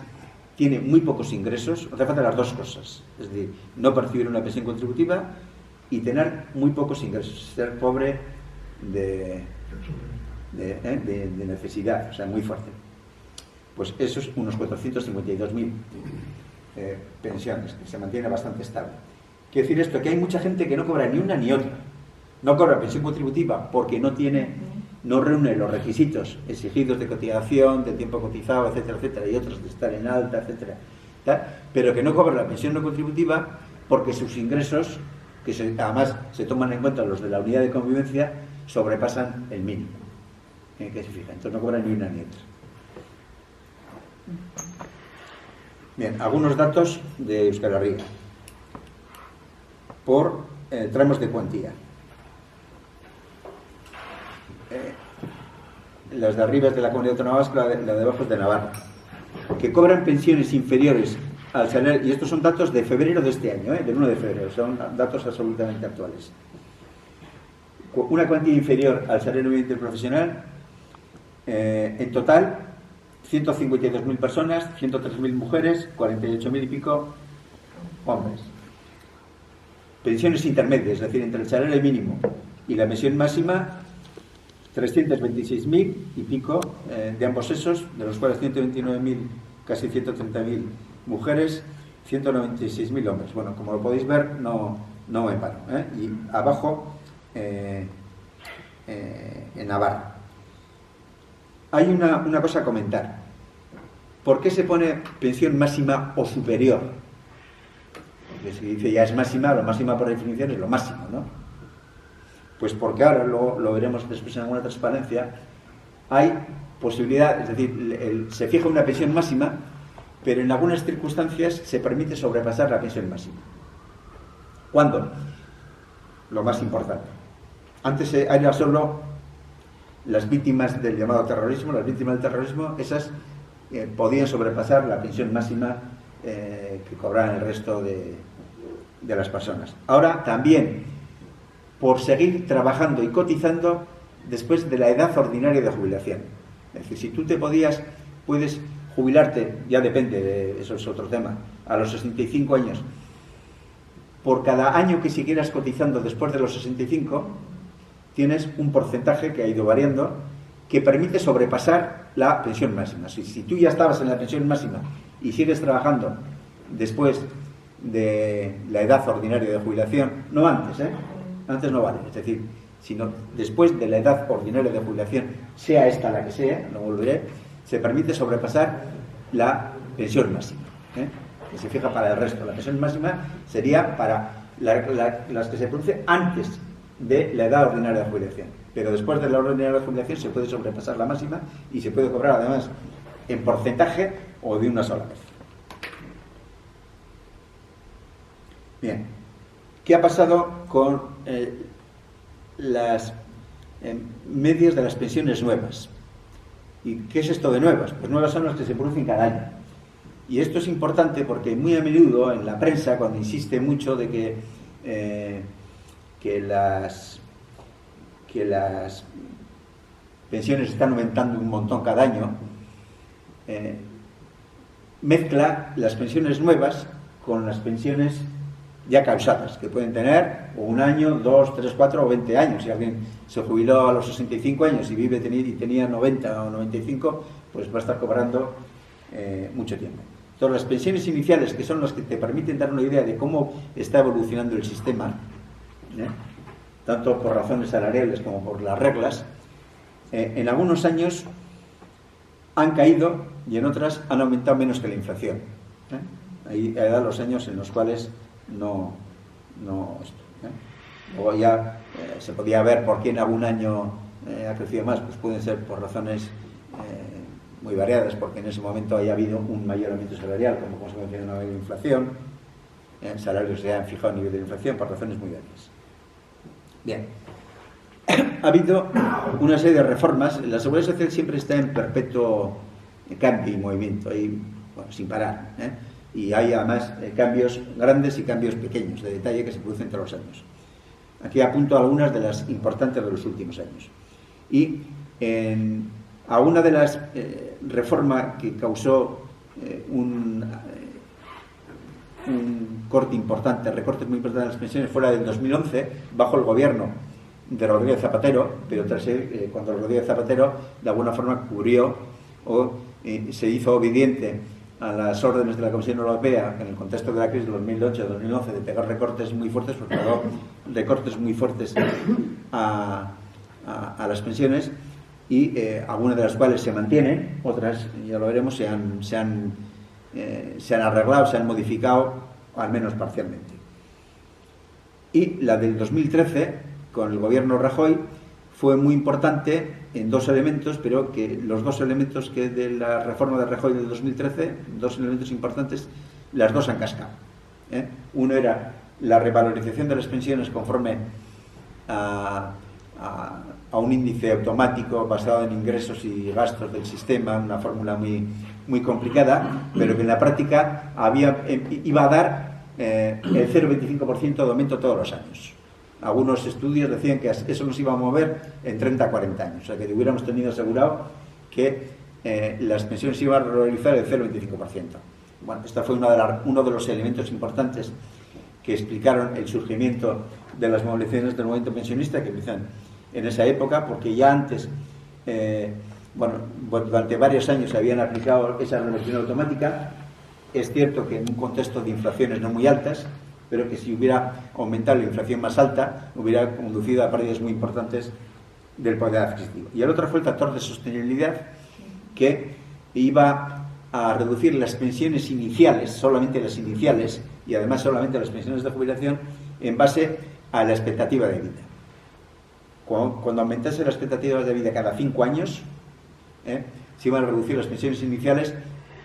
[SPEAKER 2] tiene muy pocos ingresos. Hace falta las dos cosas, es decir, no percibir una pensión contributiva y tener muy pocos ingresos, ser pobre de necesidad, o sea, muy fuerte. Pues esos unos 452.000 pensiones, que se mantiene bastante estable. Quiere decir esto, que hay mucha gente que no cobra ni una ni otra. No cobra pensión contributiva porque no reúne los requisitos exigidos de cotización, de tiempo cotizado, etcétera, etcétera, y otros de estar en alta, etcétera, tal, pero que no cobra la pensión no contributiva porque sus ingresos, que además se toman en cuenta los de la unidad de convivencia, sobrepasan el mínimo en que se fija. Entonces no cobran ni una ni otra. Bien, algunos datos de Euskal Herria por tramos de cuantía. Las de arriba es de la Comunidad Autónoma Vasca, la de abajo es de Navarra, que cobran pensiones inferiores al salario, y estos son datos de febrero de este año, del 1 de febrero, son datos absolutamente actuales. Una cuantía inferior al salario mínimo interprofesional, en total 152.000 personas, 103.000 mujeres, 48.000 y pico hombres. Pensiones intermedias, es decir, entre el salario mínimo y la pensión máxima, 326.000 y pico de ambos sexos, de los cuales 129.000, casi 130.000 mujeres, 196.000 hombres. Bueno, como lo podéis ver, no me paro. Y abajo, en Navarra. Hay una cosa a comentar. ¿Por qué se pone pensión máxima o superior? Porque si dice ya es máxima, lo máxima por definición es lo máximo, ¿no? Pues porque ahora, lo veremos después en alguna transparencia, hay posibilidad, es decir, se fija una pensión máxima, pero en algunas circunstancias se permite sobrepasar la pensión máxima. ¿Cuándo? Lo más importante. Antes era solo las víctimas del llamado terrorismo, las víctimas del terrorismo, esas podían sobrepasar la pensión máxima que cobraban el resto de las personas. Ahora también, por seguir trabajando y cotizando después de la edad ordinaria de jubilación. Es decir, si tú puedes jubilarte, ya depende, eso es otro tema, a los 65 años, por cada año que siguieras cotizando después de los 65, tienes un porcentaje que ha ido variando, que permite sobrepasar la pensión máxima. Si tú ya estabas en la pensión máxima y sigues trabajando después de la edad ordinaria de jubilación, no antes, antes no vale, es decir, sino después de la edad ordinaria de jubilación, sea esta la que sea, lo volveré, se permite sobrepasar la pensión máxima, que se fija para el resto. La pensión máxima sería para las que se producen antes de la edad ordinaria de jubilación, pero después de la ordinaria de jubilación se puede sobrepasar la máxima y se puede cobrar además en porcentaje o de una sola vez. Bien, ¿qué ha pasado con las medias de las pensiones nuevas? ¿Y qué es esto de nuevas? Pues nuevas son las que se producen cada año. Y esto es importante porque muy a menudo en la prensa, cuando insiste mucho de que las pensiones están aumentando un montón cada año, mezcla las pensiones nuevas con las pensiones ya causadas, que pueden tener un año, 2, 3, 4 o 20 años. Si alguien se jubiló a los 65 años y tenía 90 o 95, pues va a estar cobrando mucho tiempo. Entonces, las pensiones iniciales, que son las que te permiten dar una idea de cómo está evolucionando el sistema, tanto por razones salariales como por las reglas, en algunos años han caído y en otras han aumentado menos que la inflación. Ahí dan los años en los cuales no luego ya se podía ver por qué en algún año ha crecido más. Pues pueden ser por razones muy variadas, porque en ese momento haya habido un mayor aumento salarial como consecuencia de una mayor inflación, salarios se han fijado a nivel de inflación por razones muy variadas. Bien, ha habido una serie de reformas. La seguridad social siempre está en perpetuo cambio y movimiento, y, bueno, sin parar, y hay además cambios grandes y cambios pequeños de detalle que se producen todos los años. Aquí apunto algunas de las importantes de los últimos años. Y a una de las reformas que causó un corte importante, recortes muy importantes de las pensiones, fue la del 2011, bajo el gobierno de Rodríguez Zapatero, pero tras él, cuando Rodríguez Zapatero de alguna forma cubrió o se hizo obediente a las órdenes de la Comisión Europea en el contexto de la crisis de 2008-2011 de pegar recortes muy fuertes, porque pegó recortes muy fuertes a las pensiones, y algunas de las cuales se mantienen, otras, ya lo veremos, se han arreglado, se han modificado, al menos parcialmente. Y la del 2013, con el gobierno Rajoy, fue muy importante en dos elementos, pero que los dos elementos que de la reforma de Rajoy del 2013, dos elementos importantes, las dos han cascado. Uno era la revalorización de las pensiones conforme a un índice automático basado en ingresos y gastos del sistema, una fórmula muy complicada, pero que en la práctica iba a dar el 0,25% de aumento todos los años. Algunos estudios decían que eso nos iba a mover en 30 a 40 años, o sea que hubiéramos tenido asegurado que las pensiones iban a revalorizar el 0,25%. Bueno, esta fue uno de los elementos importantes que explicaron el surgimiento de las movilizaciones del movimiento pensionista, que empiezan en esa época, porque ya antes, durante varios años se habían aplicado esa renovación automática. Es cierto que en un contexto de inflaciones no muy altas, pero que si hubiera aumentado la inflación más alta, hubiera conducido a pérdidas muy importantes del poder adquisitivo. Y el otro fue el factor de sostenibilidad, que iba a reducir las pensiones iniciales, solamente las iniciales, y además solamente las pensiones de jubilación, en base a la expectativa de vida. Cuando aumentase la expectativa de vida cada 5 años, se iban a reducir las pensiones iniciales,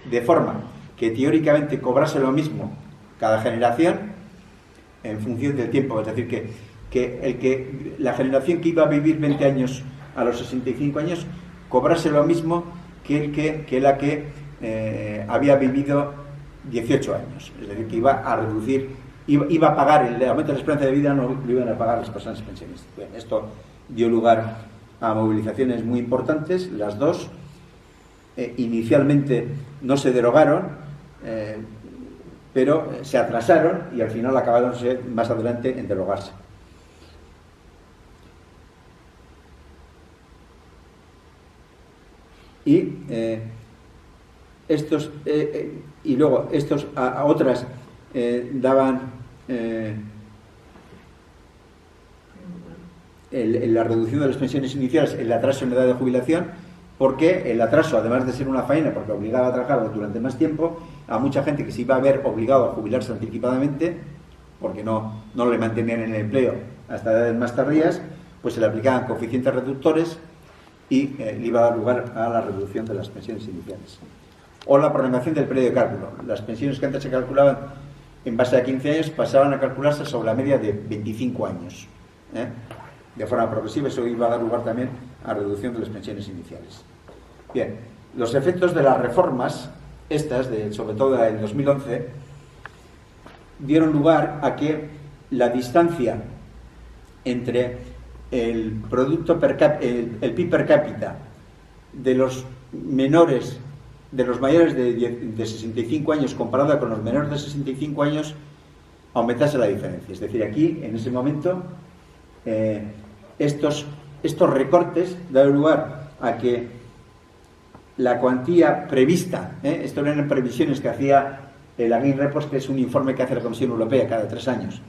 [SPEAKER 2] de forma que teóricamente cobrase lo mismo cada generación en función del tiempo. Es decir, que la generación que iba a vivir 20 años a los 65 años cobrase lo mismo que la que había vivido 18 años. Es decir, que iba a reducir, iba a pagar el aumento de la esperanza de vida, no lo iban a pagar las personas pensionistas. Bien, esto dio lugar a movilizaciones muy importantes, las dos. Inicialmente no se derogaron, pero se atrasaron y al final acabaron más adelante en derogarse. Y luego estos a otras daban la reducción de las pensiones iniciales, el atraso en la edad de jubilación, porque el atraso, además de ser una faena porque obligaba a trabajar durante más tiempo, a mucha gente que se iba a ver obligado a jubilarse anticipadamente porque no le mantenían en el empleo hasta edades más tardías, pues se le aplicaban coeficientes reductores y le iba a dar lugar a la reducción de las pensiones iniciales. O la prolongación del periodo de cálculo. Las pensiones que antes se calculaban en base a 15 años pasaban a calcularse sobre la media de 25 años. De forma progresiva, eso iba a dar lugar también a reducción de las pensiones iniciales. Bien, los efectos de las reformas, sobre todo la del 2011, dieron lugar a que la distancia entre el producto el PIB per cápita de los mayores de 65 años comparada con los menores de 65 años aumentase la diferencia. Es decir, aquí, en ese momento, estos recortes dan lugar a que la cuantía prevista, esto eran previsiones que hacía el Green Report, que es un informe que hace la Comisión Europea cada 3 años,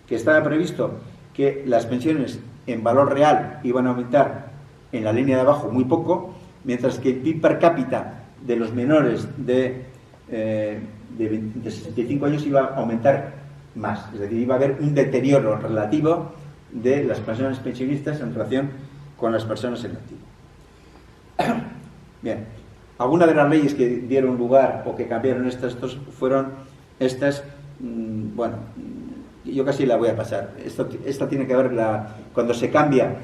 [SPEAKER 2] que estaba previsto que las pensiones en valor real iban a aumentar en la línea de abajo muy poco, mientras que el PIB per cápita de los menores de 65 años iba a aumentar más. Es decir, iba a haber un deterioro relativo de las personas pensionistas en relación con las personas en activo. Bien, algunas de las leyes que dieron lugar o que cambiaron estas dos fueron estas, bueno, yo casi la voy a pasar. Esta tiene que ver cuando se cambia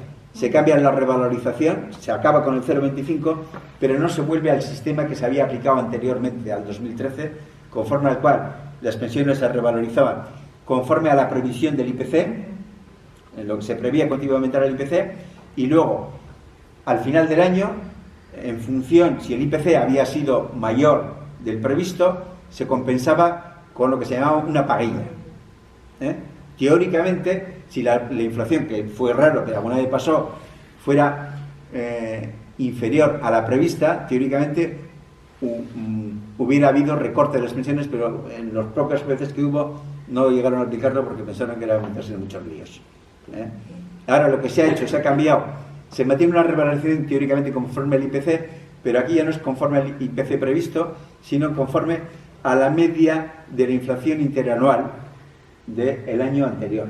[SPEAKER 2] la revalorización, se acaba con el 0,25, pero no se vuelve al sistema que se había aplicado anteriormente, al 2013, conforme al cual las pensiones se revalorizaban conforme a la previsión del IPC, en lo que se prevía continuamente el IPC, y luego, al final del año, en función si el IPC había sido mayor del previsto, se compensaba con lo que se llamaba una paguilla. Teóricamente, si la inflación, que fue raro, que alguna vez pasó, fuera inferior a la prevista, teóricamente hubiera habido recorte de las pensiones, pero en las pocas veces que hubo no llegaron a aplicarlo porque pensaron que era meterse en muchos líos. Ahora lo que se ha hecho, se ha cambiado, se mantiene una revalorización teóricamente conforme al IPC, pero aquí ya no es conforme al IPC previsto, sino conforme a la media de la inflación interanual del año anterior.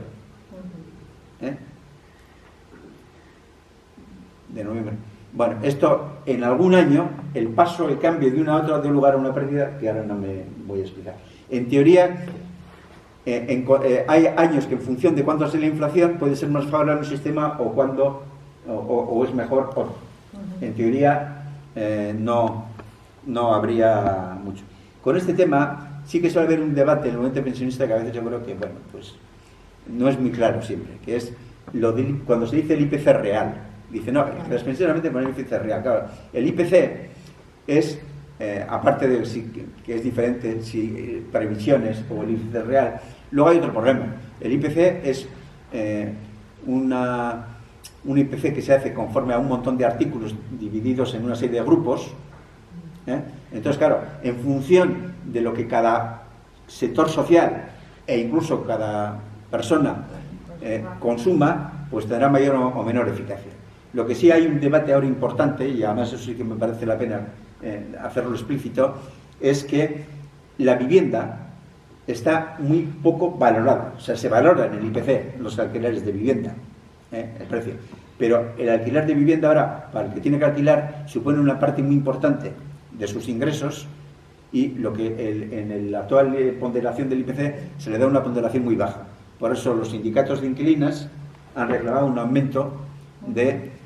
[SPEAKER 2] De noviembre. Bueno, esto en algún año, el cambio de una a otra dio lugar a una pérdida que ahora no me voy a explicar. En teoría, hay años que en función de cuánto sea la inflación puede ser más favorable un sistema o es mejor otro. En teoría no habría mucho. Con este tema sí que suele haber un debate en el movimiento pensionista que a veces yo creo que, bueno, pues no es muy claro siempre, que es cuando se dice el IPC real. Dice, no, las pensiones realmente ponen el IPC real. Claro, el IPC es, aparte de que es diferente si previsiones o el IPC real, luego hay otro problema. El IPC es un IPC que se hace conforme a un montón de artículos divididos en una serie de grupos. Entonces, claro, en función de lo que cada sector social e incluso cada persona consuma, pues tendrá mayor o menor eficacia. Lo que sí hay un debate ahora importante, y además eso sí que me parece la pena hacerlo explícito, es que la vivienda está muy poco valorada. O sea, se valora en el IPC los alquileres de vivienda, el precio. Pero el alquiler de vivienda ahora, para el que tiene que alquilar, supone una parte muy importante de sus ingresos, y lo que en la actual ponderación del IPC se le da una ponderación muy baja. Por eso los sindicatos de inquilinas han reclamado un aumento de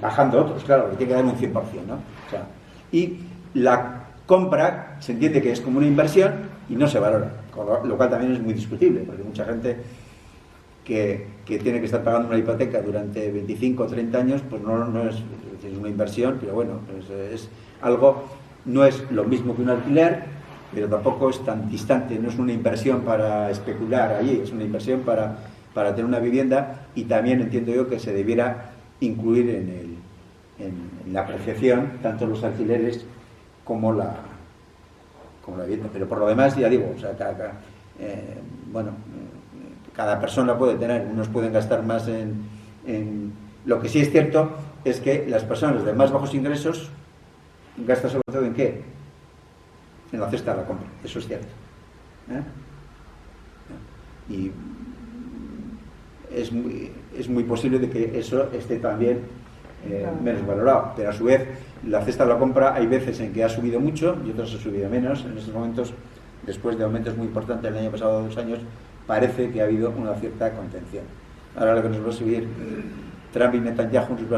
[SPEAKER 2] bajando otros, claro, que tiene que dar un 100%, ¿no? O sea, y la compra se entiende que es como una inversión y no se valora, lo cual también es muy discutible, porque mucha gente que tiene que estar pagando una hipoteca durante 25 o 30 años, pues no es una inversión, pero bueno, pues es algo, no es lo mismo que un alquiler, pero tampoco es tan distante, no es una inversión para especular allí, es una inversión para tener una vivienda, y también entiendo yo que se debiera incluir en la apreciación tanto los alquileres como la vivienda. Pero por lo demás, ya digo, o sea, cada persona puede tener, unos pueden gastar más en... Lo que sí es cierto es que las personas de más bajos ingresos gastan sobre todo ¿en qué? En la cesta de la compra, eso es cierto. Y es muy posible de que eso esté también menos valorado, pero a su vez la cesta de la compra hay veces en que ha subido mucho y otras ha subido menos. En estos momentos, después de aumentos muy importantes el año pasado, 2 años, parece que ha habido una cierta contención. Ahora lo que nos va a subir Trump y Netanyahu nos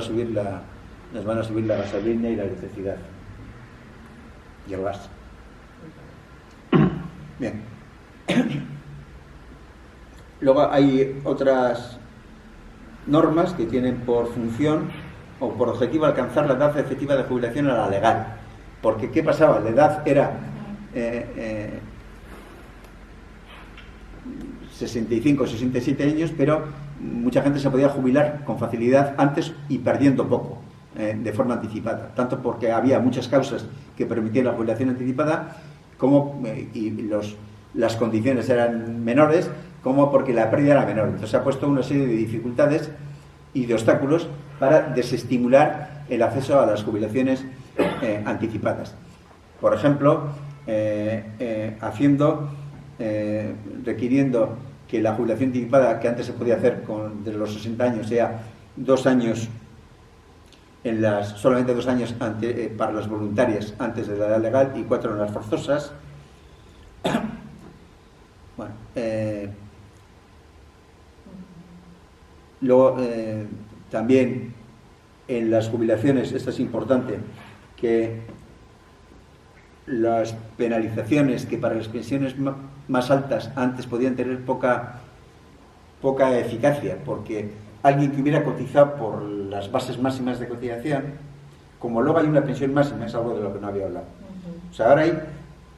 [SPEAKER 2] van a subir la gasolina y la electricidad y el gas. Bien. Luego hay otras normas que tienen por función o por objetivo alcanzar la edad efectiva de jubilación a la legal. Porque ¿qué pasaba? La edad era 65 o 67 años, pero mucha gente se podía jubilar con facilidad antes y perdiendo poco, de forma anticipada. Tanto porque había muchas causas que permitían la jubilación anticipada, como las condiciones eran menores, como porque la pérdida era menor. Entonces se ha puesto una serie de dificultades y de obstáculos para desestimular el acceso a las jubilaciones anticipadas. Por ejemplo, requiriendo que la jubilación anticipada, que antes se podía hacer desde los 60 años, sea 2 años solamente 2 años para las voluntarias antes de la edad legal y 4 en las forzosas. Bueno, luego también en las jubilaciones, esto es importante, que las penalizaciones que para las pensiones más altas antes podían tener poca eficacia, porque alguien que hubiera cotizado por las bases máximas de cotización, como luego hay una pensión máxima, es algo de lo que no había hablado. O sea, ahora hay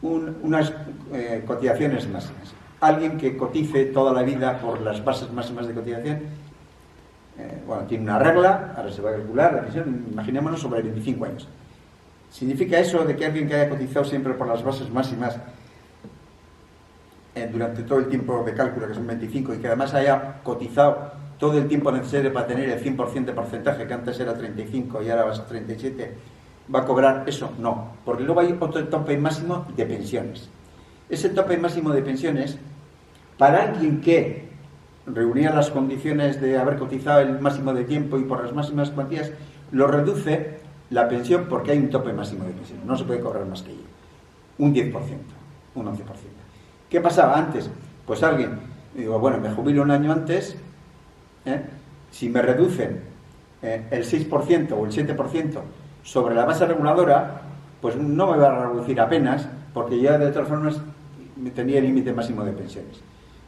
[SPEAKER 2] unas cotizaciones máximas. Alguien que cotice toda la vida por las bases máximas de cotización, tiene una regla, ahora se va a calcular la pensión, imaginémonos, sobre 25 años. ¿Significa eso de que alguien que haya cotizado siempre por las bases máximas durante todo el tiempo de cálculo, que son 25, y que además haya cotizado todo el tiempo necesario para tener el 100% de porcentaje, que antes era 35 y ahora va a ser 37, va a cobrar eso? No, porque luego hay otro tope máximo de pensiones. Ese tope máximo de pensiones, para alguien que reunía las condiciones de haber cotizado el máximo de tiempo y por las máximas cuantías, lo reduce la pensión porque hay un tope máximo de pensión. No se puede cobrar más que ello. Un 10%, un 11%. ¿Qué pasaba antes? Pues alguien, digo, bueno, me jubilo un año antes, si me reducen el 6% o el 7% sobre la base reguladora, pues no me va a reducir apenas, porque ya de todas formas tenía el límite máximo de pensiones.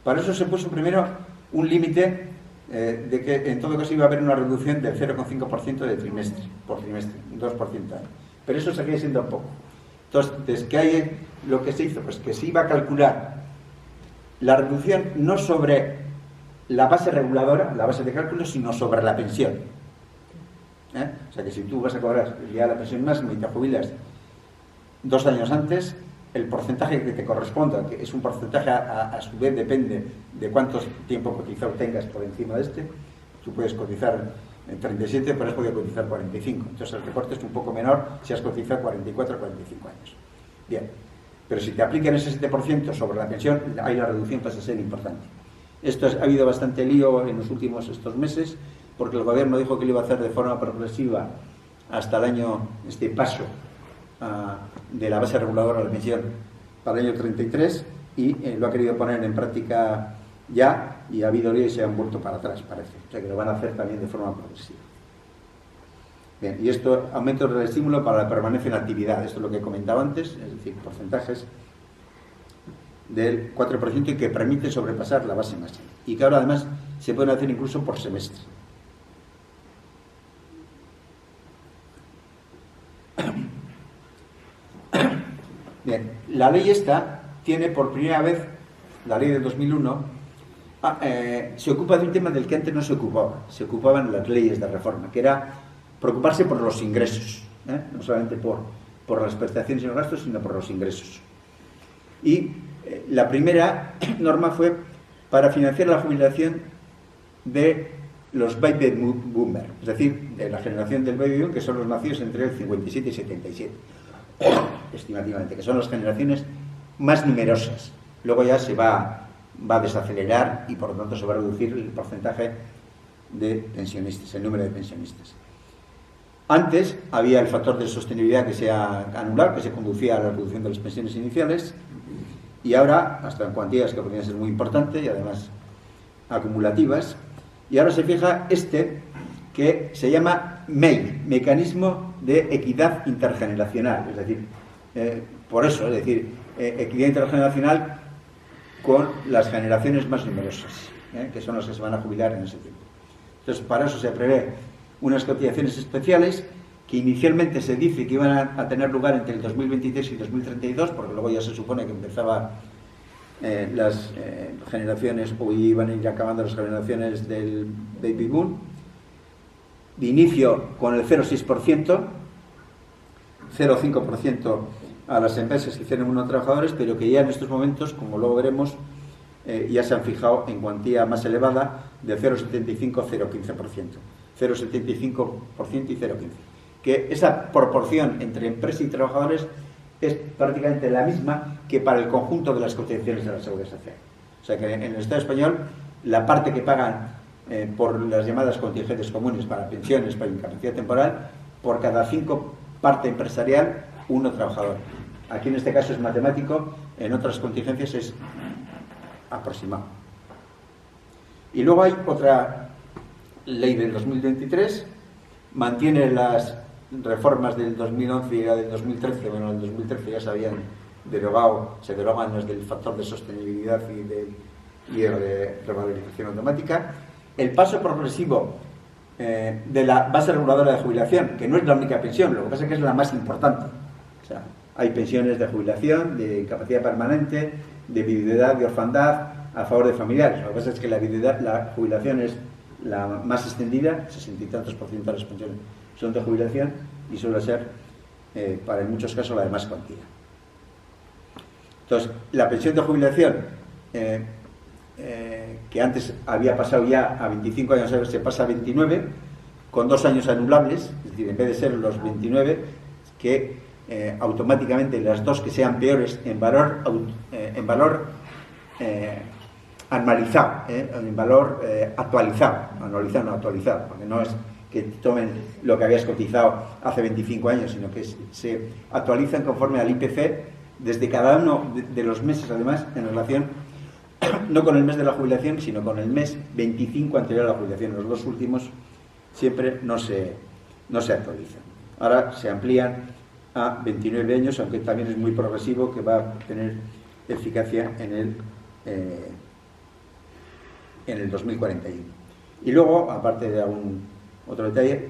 [SPEAKER 2] Para eso se puso primero un límite de que en todo caso iba a haber una reducción del 0,5% de trimestre, por trimestre, un 2% año. Pero eso seguía siendo poco. Entonces, ¿qué hay? Lo que se hizo, pues que se iba a calcular la reducción no sobre la base reguladora, la base de cálculo, sino sobre la pensión. O sea que si tú vas a cobrar ya la pensión máxima y te jubilas 2 años antes, el porcentaje que te corresponda, que es un porcentaje a su vez depende de cuánto tiempo cotizado tengas por encima de este. Tú puedes cotizar en 37, pero has podido cotizar 45. Entonces el recorte es un poco menor si has cotizado 44 o 45 años. Bien, pero si te aplican ese 7% sobre la pensión, ahí la reducción pasa a ser importante. Ha habido bastante lío en los últimos estos meses, porque el gobierno dijo que lo iba a hacer de forma progresiva hasta el año, este paso de la base reguladora de la pensión para el año 33, y lo ha querido poner en práctica ya, y ha habido lío y se han vuelto para atrás, parece. O sea que lo van a hacer también de forma progresiva. Bien, y esto aumenta el estímulo para la permanencia en actividad. Esto es lo que comentaba antes, es decir, porcentajes del 4% y que permite sobrepasar la base máxima. Y que ahora además se pueden hacer incluso por semestre. Bien, la ley esta tiene por primera vez, la ley de 2001, se ocupa de un tema del que antes no se ocupaba. Se ocupaban las leyes de reforma, que era preocuparse por los ingresos, no solamente por las prestaciones y los gastos, sino por los ingresos. Y la primera norma fue para financiar la jubilación de los baby boomers, es decir, de la generación del baby boom, que son los nacidos entre el 57 y 77, estimativamente, que son las generaciones más numerosas. Luego ya se va a desacelerar y por lo tanto se va a reducir el porcentaje de pensionistas, el número de pensionistas. Antes había el factor de sostenibilidad que se ha anulado, que se conducía a la reducción de las pensiones iniciales, y ahora, hasta en cuantías que podrían ser muy importantes y además acumulativas, y ahora se fija que se llama MEI, Mecanismo de Equidad Intergeneracional, es decir, por eso, es decir, equidad intergeneracional con las generaciones más numerosas, que son las que se van a jubilar en ese tiempo. Entonces, para eso se prevé unas cotizaciones especiales que inicialmente se dice que iban a tener lugar entre el 2023 y 2032, porque luego ya se supone que empezaba las generaciones, o iban a ir acabando las generaciones del baby boom, de inicio con el 0,6%, 0,5% a las empresas que tienen 1 trabajadores, pero que ya en estos momentos, como luego veremos, ya se han fijado en cuantía más elevada de 0,75-0,15%. 0,75% y 0,15%. Que esa proporción entre empresa y trabajadores es prácticamente la misma que para el conjunto de las cotizaciones de la Seguridad Social. O sea que en el Estado español la parte que pagan por las llamadas contingentes comunes para pensiones, para incapacidad temporal, por cada 5 parte empresarial, 1 trabajador. Aquí en este caso es matemático, en otras contingencias es aproximado. Y luego hay otra ley del 2023, mantiene las reformas del 2011 y la del 2013. Bueno, en el 2013 ya se habían derogado, se derogan las del factor de sostenibilidad y de revalorización automática. El paso progresivo de la base reguladora de jubilación, que no es la única pensión, lo que pasa es que es la más importante. O sea, hay pensiones de jubilación, de incapacidad permanente, de viudedad, de orfandad, a favor de familiares. Lo que pasa es que la jubilación es la más extendida, 60 y tantos % de las pensiones son de jubilación y suele ser, para en muchos casos, la de más cuantía. Entonces, la pensión de jubilación, que antes había pasado ya a 25 años, ahora se pasa a 29, con 2 años anulables, es decir, en vez de ser los 29, que automáticamente las 2 que sean peores en valor anualizado, en valor actualizado, porque no es que tomen lo que habías cotizado hace 25 años, sino que se actualizan conforme al IPC desde cada uno de los meses, además, en relación no con el mes de la jubilación, sino con el mes 25 anterior a la jubilación. Los 2 últimos siempre no se actualizan. Ahora se amplían a 29 años, aunque también es muy progresivo, que va a tener eficacia en el 2041. Y luego, aparte de algún otro detalle,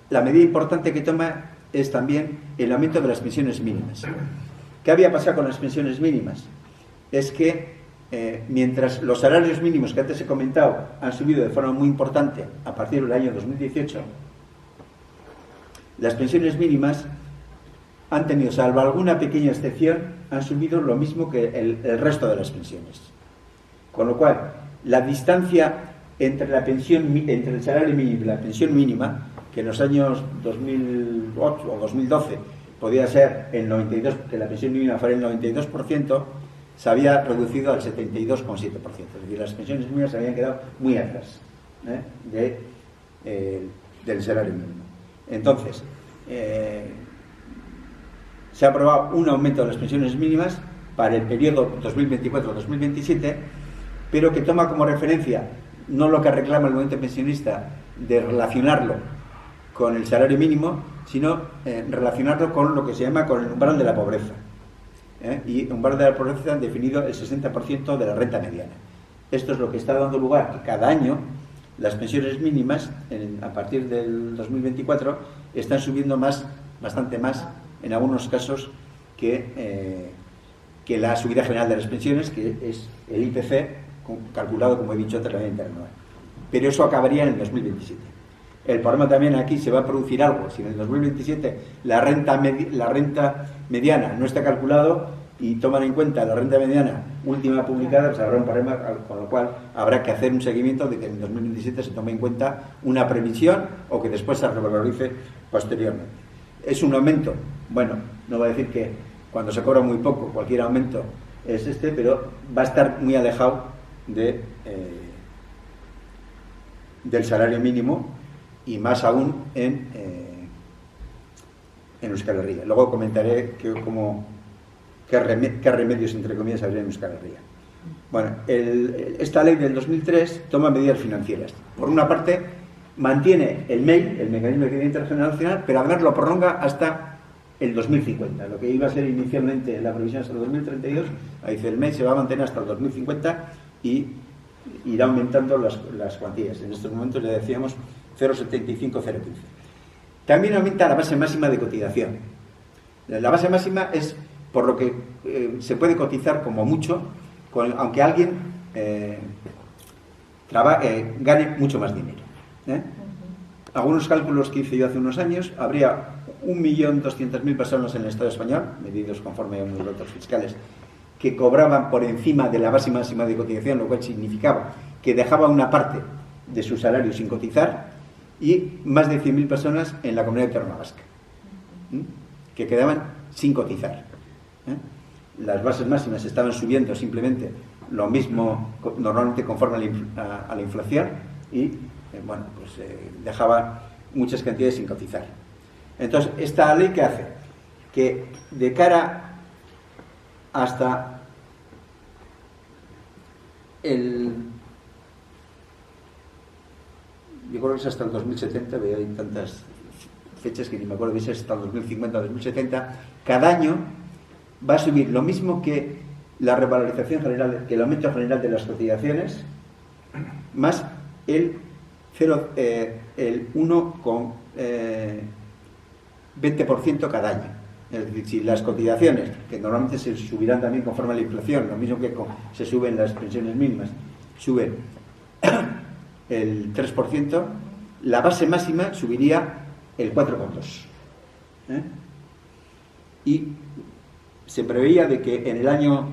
[SPEAKER 2] la medida importante que toma es también el aumento de las pensiones mínimas. ¿Qué había pasado con las pensiones mínimas? Es que mientras los salarios mínimos que antes he comentado han subido de forma muy importante a partir del año 2018, las pensiones mínimas han tenido, salvo alguna pequeña excepción, han subido lo mismo que el resto de las pensiones. Con lo cual, la distancia entre el salario mínimo y la pensión mínima, que en los años 2008 o 2012 podía ser el 92%, que la pensión mínima fuera el 92%, se había reducido al 72,7%. Es decir, las pensiones mínimas se habían quedado muy atrás del salario mínimo. Entonces, se ha aprobado un aumento de las pensiones mínimas para el periodo 2024-2027, pero que toma como referencia no lo que reclama el movimiento pensionista de relacionarlo con el salario mínimo, sino relacionarlo con lo que se llama con el umbral de la pobreza. Y el umbral de la pobreza han definido el 60% de la renta mediana. Esto es lo que está dando lugar a que cada año las pensiones mínimas, a partir del 2024, están subiendo bastante más, en algunos casos, que la subida general de las pensiones, que es el IPC, calculado, como he dicho, a la interanual. Pero eso acabaría en el 2027. El problema también aquí se va a producir algo. Si en el 2027 la renta mediana no está calculado y toman en cuenta la renta mediana última publicada, pues habrá un problema, con lo cual habrá que hacer un seguimiento de que en el 2027 se tome en cuenta una previsión o que después se revalorice posteriormente. ¿Es un aumento? Bueno, no voy a decir que cuando se cobra muy poco cualquier aumento es pero va a estar muy alejado del salario mínimo, y más aún en Euskal Herria. Luego comentaré qué remedios, entre comillas, habría en Euskal Herria. Bueno, esta ley del 2003 toma medidas financieras. Por una parte, mantiene el MEI, el Mecanismo de Crecimiento Intergeneracional, pero además lo prolonga hasta el 2050. Lo que iba a ser inicialmente la previsión hasta el 2032, ahí dice el MEI se va a mantener hasta el 2050 y irá aumentando las cuantías. En estos momentos le decíamos 0,75-0,15. También aumenta la base máxima de cotización. La base máxima es por lo que se puede cotizar como mucho, aunque alguien gane mucho más dinero. Algunos cálculos que hice yo hace unos años, habría 1.200.000 personas en el Estado español, medidos conforme a unos datos fiscales, que cobraban por encima de la base máxima de cotización, lo cual significaba que dejaban una parte de su salario sin cotizar, y más de 100.000 personas en la Comunidad Autónoma Vasca, que quedaban sin cotizar. Las bases máximas estaban subiendo simplemente lo mismo, normalmente conforme a la inflación, y bueno, pues dejaba muchas cantidades sin cotizar. Entonces, esta ley, ¿qué hace? Que de cara hasta yo creo que es hasta el 2070, veo hay tantas fechas que ni me acuerdo, es hasta el 2050 o 2070, cada año va a subir lo mismo que la revalorización general, que el aumento general de las cotizaciones, más el 1,20% cada año. Es decir, si las cotizaciones, que normalmente se subirán también conforme a la inflación, lo mismo que se suben las pensiones mínimas, suben el 3%, la base máxima subiría el 4,2%. Y se preveía de que en el año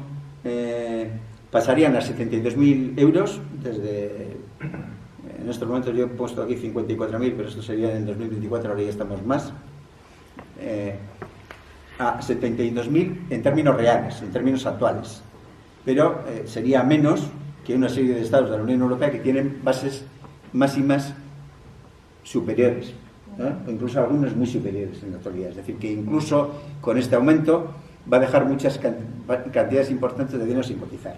[SPEAKER 2] pasarían a 72.000 euros, en estos momentos yo he puesto aquí 54.000, pero esto sería en el 2024, ahora ya estamos más, a 72.000 en términos reales, en términos actuales, pero sería menos que una serie de estados de la Unión Europea que tienen bases máximas superiores, o incluso algunos muy superiores en la actualidad. Es decir, que incluso con este aumento va a dejar muchas cantidades importantes de dinero sin cotizar.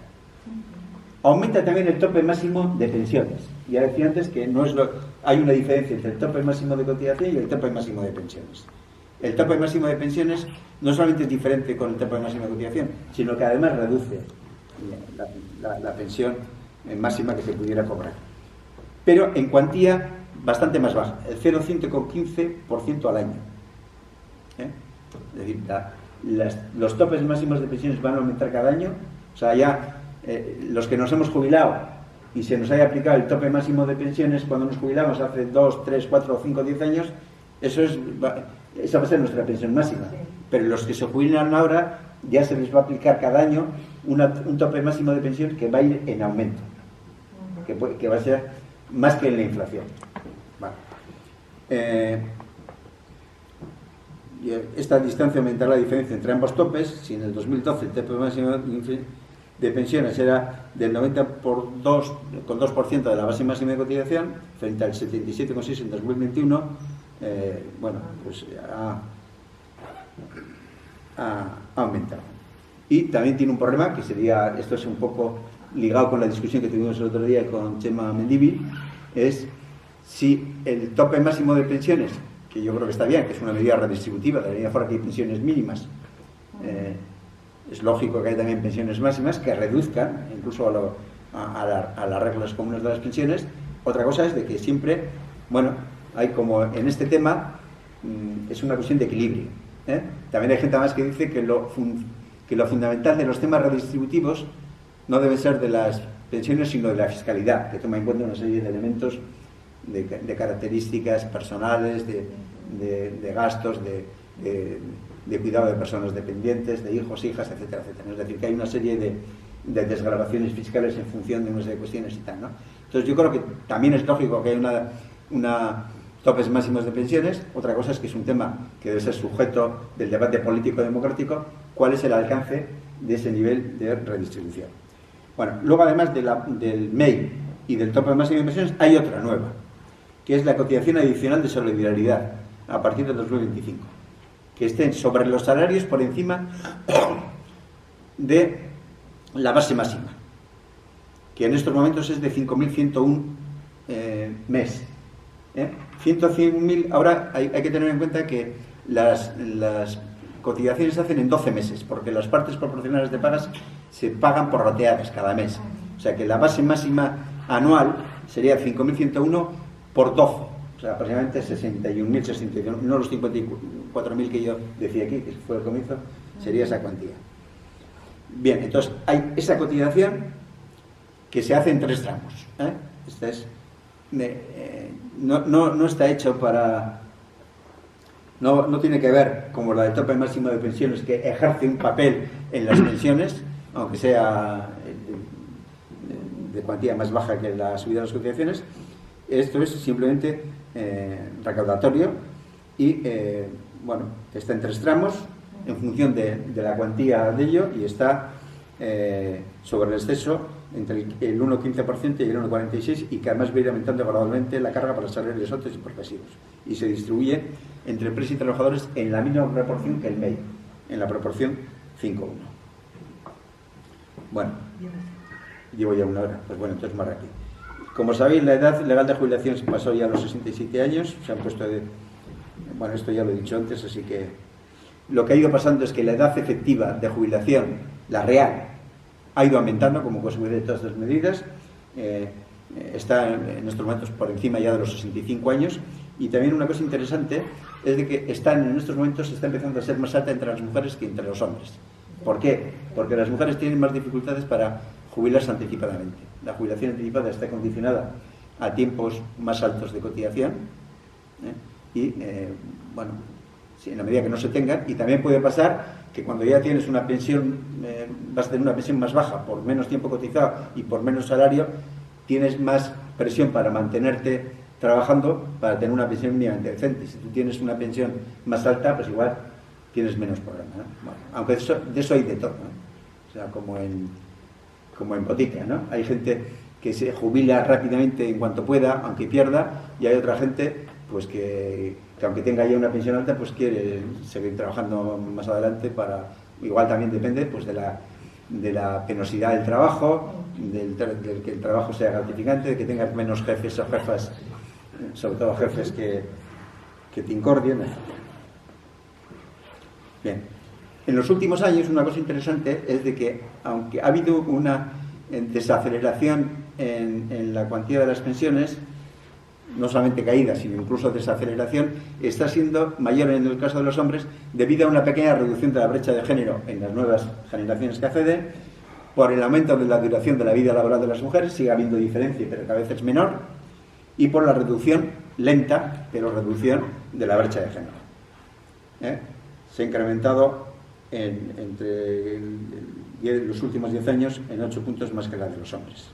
[SPEAKER 2] Aumenta también el tope máximo de pensiones. Ya decía antes que hay una diferencia entre el tope máximo de cotización y el tope máximo de pensiones. El tope máximo de pensiones no solamente es diferente con el tope máximo de cotización, sino que además reduce la pensión máxima que se pudiera cobrar. Pero en cuantía bastante más baja, el 0,115% al año. Es decir, los topes máximos de pensiones van a aumentar cada año. O sea, ya los que nos hemos jubilado y se nos haya aplicado el tope máximo de pensiones cuando nos jubilamos hace 2, 3, 4, 5, 10 años, esa va a ser nuestra pensión máxima. Pero los que se jubilan ahora ya se les va a aplicar cada año un tope máximo de pensión que va a ir en aumento, que va a ser más que en la inflación. Vale. Esta distancia aumentará la diferencia entre ambos topes. Si en el 2012 el tope máximo de pensiones era del 90,2% de la base máxima de cotización frente al 77,6% en 2021, bueno, pues ha aumentado. Y también tiene un problema que sería, esto es un poco ligado con la discusión que tuvimos el otro día con Chema Mendívil, es si el tope máximo de pensiones, que yo creo que está bien, que es una medida redistributiva, de la misma forma que hay pensiones mínimas, es lógico que haya también pensiones máximas que reduzcan incluso a las reglas comunes de las pensiones. Otra cosa es de que siempre, bueno, hay como en este tema, es una cuestión de equilibrio. También hay gente más que dice que lo fundamental de los temas redistributivos no debe ser de las pensiones, sino de la fiscalidad, que toma en cuenta una serie de elementos de características personales, de gastos, de cuidado de personas dependientes, de hijos, hijas, etcétera, etcétera. Es decir, que hay una serie de desgravaciones fiscales en función de una serie de cuestiones y tal, ¿no? Entonces yo creo que también es lógico que haya una topes máximos de pensiones. Otra cosa es que es un tema que debe ser sujeto del debate político-democrático, cuál es el alcance de ese nivel de redistribución. Bueno, luego además del MEI y del tope máximo de pensiones hay otra nueva, que es la cotización adicional de solidaridad a partir del 2025, que estén sobre los salarios por encima de la base máxima, que en estos momentos es de 5.101 mes. 100.000, ahora hay que tener en cuenta que las cotizaciones se hacen en 12 meses, porque las partes proporcionales de pagas se pagan prorrateadas cada mes. O sea que la base máxima anual sería 5.101 por 12, o sea, aproximadamente 61.000, no los 54.000 que yo decía aquí, que fue el comienzo, sería esa cuantía. Bien, entonces hay esa cotización que se hace en 3 tramos. Esta es no está hecho para... No tiene que ver como la del tope máximo de pensiones, que ejerce un papel en las pensiones, aunque sea de cuantía más baja que la subida de las cotizaciones. Esto es simplemente recaudatorio y bueno, está en 3 tramos en función de la cuantía de ello, y está sobre el exceso entre el 1,15% y el 1,46%, y que además va a ir aumentando gradualmente la carga para salarios altos y progresivos, y se distribuye entre empresas y trabajadores en la misma proporción que el MEI, en la proporción 5:1. Bueno, llevo ya 1 hora, pues bueno, entonces más rápido. Como sabéis, la edad legal de jubilación se pasó ya a los 67 años, se han puesto bueno, esto ya lo he dicho antes, así que lo que ha ido pasando es que la edad efectiva de jubilación, la real, ha ido aumentando como consecuencia de todas estas medidas. Está en estos momentos por encima ya de los 65 años, y también una cosa interesante es de que en estos momentos está empezando a ser más alta entre las mujeres que entre los hombres. ¿Por qué? Porque las mujeres tienen más dificultades para jubilarse anticipadamente. La jubilación anticipada está condicionada a tiempos más altos de cotización, y bueno, en la medida que no se tengan, y también puede pasar que cuando ya tienes una pensión, vas a tener una pensión más baja por menos tiempo cotizado y por menos salario, tienes más presión para mantenerte trabajando para tener una pensión mínimamente decente. Si tú tienes una pensión más alta, pues igual tienes menos problema, ¿no? Bueno, aunque de eso hay de todo, ¿no? O sea, como en botica, ¿no? Hay gente que se jubila rápidamente en cuanto pueda, aunque pierda, y hay otra gente pues que aunque tenga ya una pensión alta, pues quiere seguir trabajando más adelante para... Igual también depende pues de la penosidad del trabajo, del que el trabajo sea gratificante, de que tengas menos jefes o jefas, sobre todo jefes que te incordien, etc. Bien, en los últimos años una cosa interesante es de que, aunque ha habido una desaceleración en la cuantía de las pensiones, no solamente caída, sino incluso desaceleración, está siendo mayor en el caso de los hombres debido a una pequeña reducción de la brecha de género en las nuevas generaciones que acceden, por el aumento de la duración de la vida laboral de las mujeres, sigue habiendo diferencia, pero cada vez es menor, y por la reducción lenta, pero reducción de la brecha de género. Se ha incrementado entre los últimos 10 años en 8 puntos más que la de los hombres.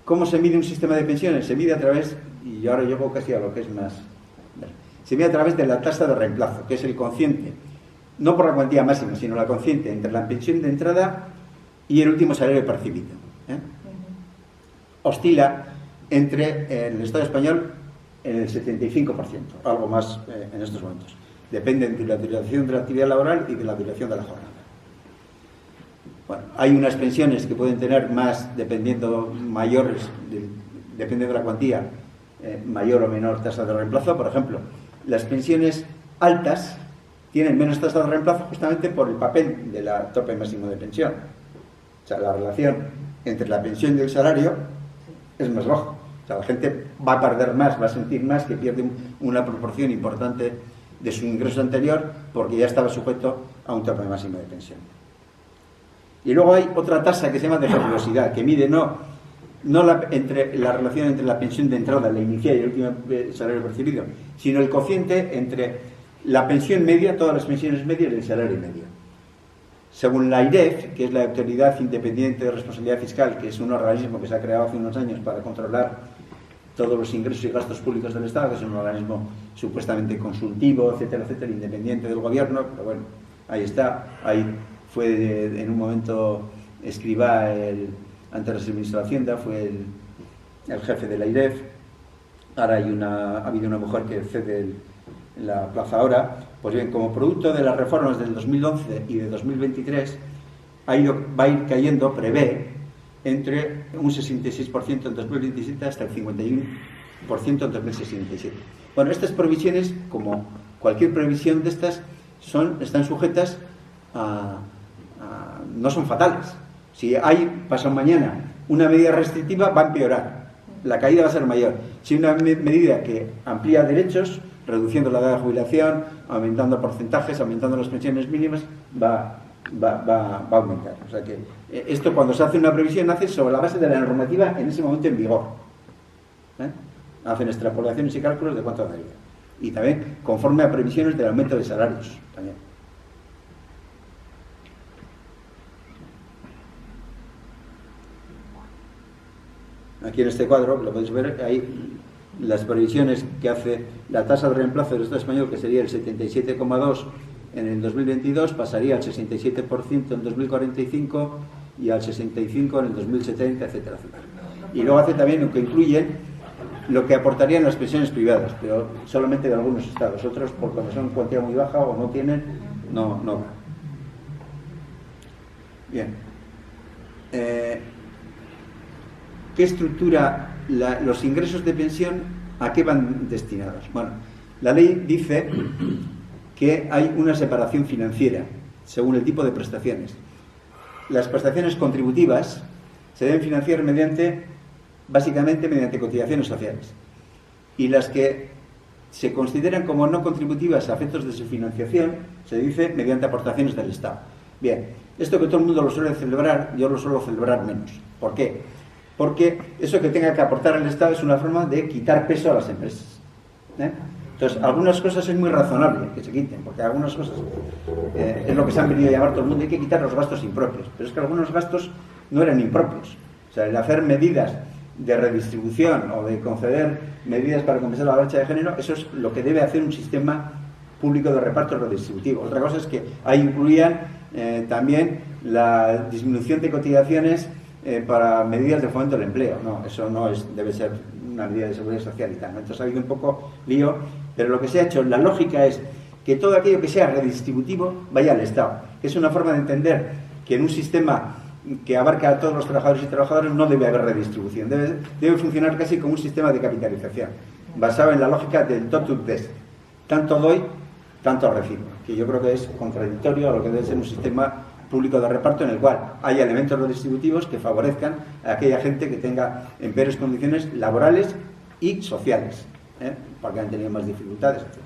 [SPEAKER 2] ¿Cómo se mide un sistema de pensiones? Se mide a través, y ahora llego casi a lo que es más, se mide a través de la tasa de reemplazo, que es el cociente, no por la cuantía máxima, sino la cociente entre la pensión de entrada y el último salario percibido. Oscila entre, en el Estado español, en el 75%, algo más en estos momentos. Depende de la duración de la actividad laboral y de la duración de la jornada. Bueno, hay unas pensiones que pueden tener más, dependiendo mayores, depende de la cuantía, mayor o menor tasa de reemplazo. Por ejemplo, las pensiones altas tienen menos tasa de reemplazo justamente por el papel de la tope máximo de pensión. O sea, la relación entre la pensión y el salario es más baja. O sea, la gente va a perder más, va a sentir más, que pierde una proporción importante de su ingreso anterior porque ya estaba sujeto a un tope máximo de pensión. Y luego hay otra tasa que se llama de generosidad, que mide no la relación entre la pensión de entrada, la inicial y el último salario percibido, sino el cociente entre la pensión media, todas las pensiones medias y el salario medio. Según la AIREF, que es la Autoridad Independiente de Responsabilidad Fiscal, que es un organismo que se ha creado hace unos años para controlar todos los ingresos y gastos públicos del Estado, que es un organismo supuestamente consultivo, etcétera, etcétera, independiente del gobierno, pero bueno, ahí está, ahí fue en un momento Escrivá, antes de ser ministro de Hacienda, fue el jefe de la AIREF. Ahora ha habido una mujer que cede la plaza ahora. Pues bien, como producto de las reformas del 2011 y de 2023, va a ir cayendo, prevé, entre un 66% en 2027 hasta el 51% en 2067. Bueno, estas previsiones, como cualquier previsión de estas, están sujetas no son fatales. Si hay, pasado mañana, una medida restrictiva, va a empeorar. La caída va a ser mayor. Si hay una medida que amplía derechos, reduciendo la edad de jubilación, aumentando porcentajes, aumentando las pensiones mínimas, va a aumentar. O sea que esto, cuando se hace una previsión, hace sobre la base de la normativa en ese momento en vigor. Hacen extrapolaciones y cálculos de cuánto daría. Y también conforme a previsiones del aumento de salarios. También. Aquí en este cuadro, lo podéis ver, hay las previsiones que hace la tasa de reemplazo del Estado español, que sería el 77,2 en el 2022, pasaría al 67% en 2045 y al 65% en el 2070, etcétera, etcétera. Y luego hace también lo que incluye lo que aportarían las pensiones privadas, pero solamente de algunos estados. Otros, por cuando son cuantía muy baja o no tienen, no. Bien. ¿Qué estructura los ingresos de pensión? ¿A qué van destinados? Bueno, la ley dice que hay una separación financiera según el tipo de prestaciones. Las prestaciones contributivas se deben financiar básicamente mediante cotizaciones sociales, y las que se consideran como no contributivas a efectos de su financiación se dice mediante aportaciones del Estado. Bien, esto que todo el mundo lo suele celebrar, yo lo suelo celebrar menos. ¿Por qué? Porque eso que tenga que aportar el Estado es una forma de quitar peso a las empresas. Entonces, algunas cosas es muy razonable que se quiten, porque algunas cosas es lo que se han venido a llamar todo el mundo, hay que quitar los gastos impropios, pero es que algunos gastos no eran impropios. O sea, el hacer medidas de redistribución o de conceder medidas para compensar la brecha de género, eso es lo que debe hacer un sistema público de reparto redistributivo. Otra cosa es que ahí incluían también la disminución de cotizaciones para medidas de fomento del empleo. No, eso no debe ser una medida de seguridad social y tal, ¿no? Entonces ha habido un poco lío, pero lo que se ha hecho, la lógica es que todo aquello que sea redistributivo vaya al Estado. Es una forma de entender que en un sistema que abarca a todos los trabajadores y trabajadoras no debe haber redistribución, debe funcionar casi como un sistema de capitalización, basado en la lógica del totus des, tanto doy, tanto recibo, que yo creo que es contradictorio a lo que debe ser un sistema público de reparto en el cual haya elementos redistributivos que favorezcan a aquella gente que tenga en peores condiciones laborales y sociales, porque han tenido más dificultades, etc.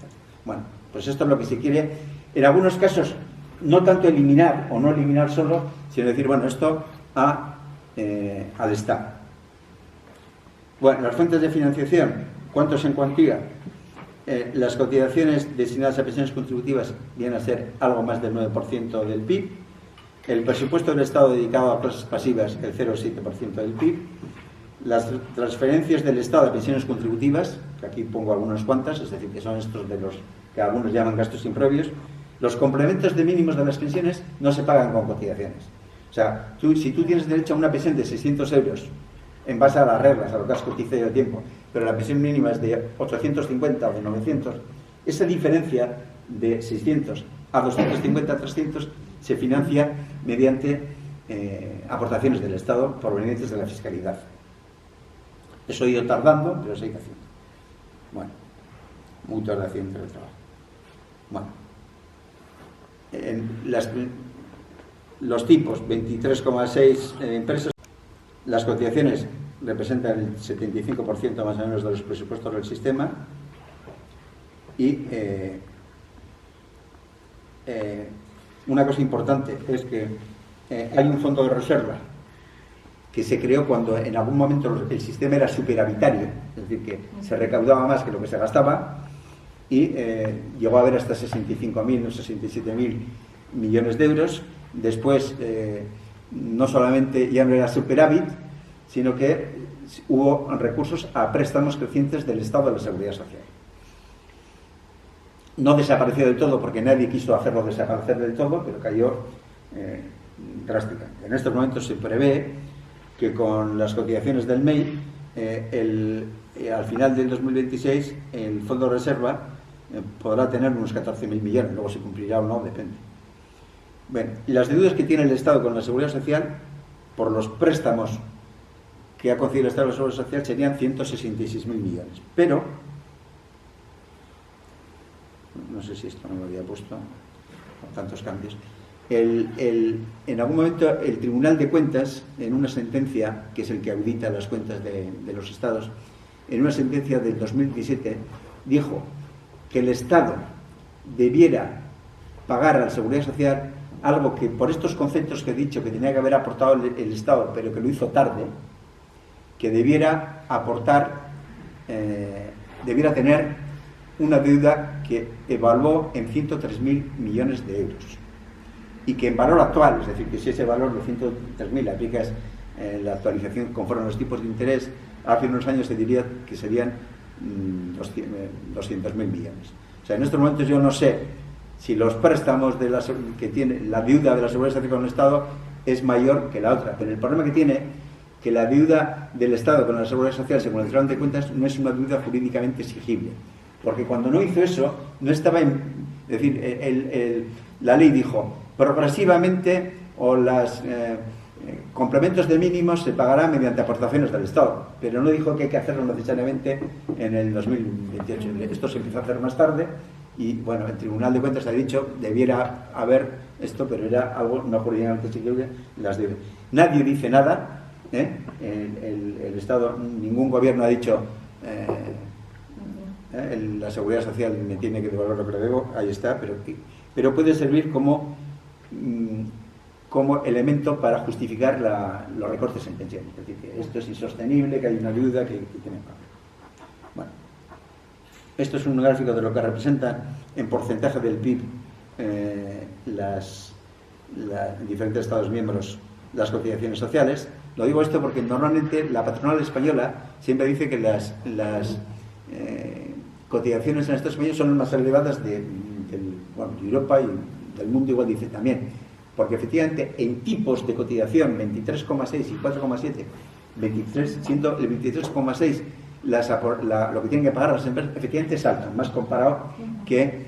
[SPEAKER 2] Bueno, pues esto es lo que se quiere, en algunos casos, no tanto eliminar o no eliminar solo, sino decir, bueno, esto al Estado. Bueno, las fuentes de financiación, ¿cuántos en cuantía? Las cotizaciones destinadas a pensiones contributivas vienen a ser algo más del 9% del PIB. El presupuesto del Estado dedicado a clases pasivas, el 0,7% del PIB. Las transferencias del Estado de pensiones contributivas, que aquí pongo algunas cuantas, es decir, que son estos de los que algunos llaman gastos impropios. Los complementos de mínimos de las pensiones no se pagan con cotizaciones. O sea, si tú tienes derecho a una pensión de 600 euros en base a las reglas, a lo que has cotizado de tiempo, pero la pensión mínima es de 850 o de 900, esa diferencia de 600 a 250, 300 se financia mediante aportaciones del Estado provenientes de la fiscalidad. Eso ha ido tardando, pero se ha ido haciendo. Bueno, mutuas de acción de trabajo. Bueno, los tipos, 23,6 empresas, las cotizaciones representan el 75% más o menos de los presupuestos del sistema y una cosa importante es que hay un fondo de reserva que se creó cuando en algún momento el sistema era superavitario, es decir, que se recaudaba más que lo que se gastaba, y llegó a haber hasta 65.000 o 67.000 millones de euros. Después no solamente ya no era superávit, sino que hubo recursos a préstamos crecientes del Estado de la Seguridad Social. No desapareció del todo porque nadie quiso hacerlo desaparecer del todo, pero cayó drásticamente. En estos momentos se prevé que con las cotizaciones del MEI al final del 2026 el fondo de reserva podrá tener unos 14.000 millones, luego se cumplirá o no, depende. Bueno, y las deudas que tiene el Estado con la Seguridad Social por los préstamos que ha concedido el Estado a la Seguridad Social serían 166.000 millones, pero no sé si esto no lo había puesto con tantos cambios. En algún momento el Tribunal de Cuentas, en una sentencia, que es el que audita las cuentas de los estados, en una sentencia del 2017 dijo que el Estado debiera pagar a la Seguridad Social algo que, por estos conceptos que he dicho, que tenía que haber aportado el Estado, pero que lo hizo tarde, que debiera aportar, debiera tener una deuda que evaluó en 103.000 millones de euros. Y que en valor actual, es decir, que si ese valor de 103.000 aplicas la actualización conforme a los tipos de interés, hace unos años se diría que serían 200.000 millones. O sea, en estos momentos yo no sé si los préstamos que tiene la deuda de la Seguridad Social con el Estado es mayor que la otra, pero el problema que tiene que la deuda del Estado con la Seguridad Social, según el Tribunal de Cuentas, no es una deuda jurídicamente exigible, porque cuando no hizo eso, no estaba es decir, la ley dijo progresivamente o los complementos de mínimos se pagarán mediante aportaciones del Estado, pero no dijo que hay que hacerlo necesariamente en el 2028. Esto se empezó a hacer más tarde y, bueno, el Tribunal de Cuentas ha dicho debiera haber esto, pero era algo no jurídicamente exigible. Nadie dice nada, el Estado, ningún gobierno ha dicho la Seguridad Social me tiene que devolver lo que le debo, ahí está, pero puede servir como elemento para justificar los recortes en pensiones. Es decir, que esto es insostenible, que hay una deuda que tiene que pagar. Bueno, esto es un gráfico de lo que representa en porcentaje del PIB en diferentes Estados miembros las cotizaciones sociales. Lo digo esto porque normalmente la patronal española siempre dice que las cotizaciones en Estados Unidos son las más elevadas de Europa y del mundo, igual dice también, porque efectivamente en tipos de cotización 23,6 y 4,7, siendo el 23,6 lo que tienen que pagar las empresas, efectivamente es alto, más comparado que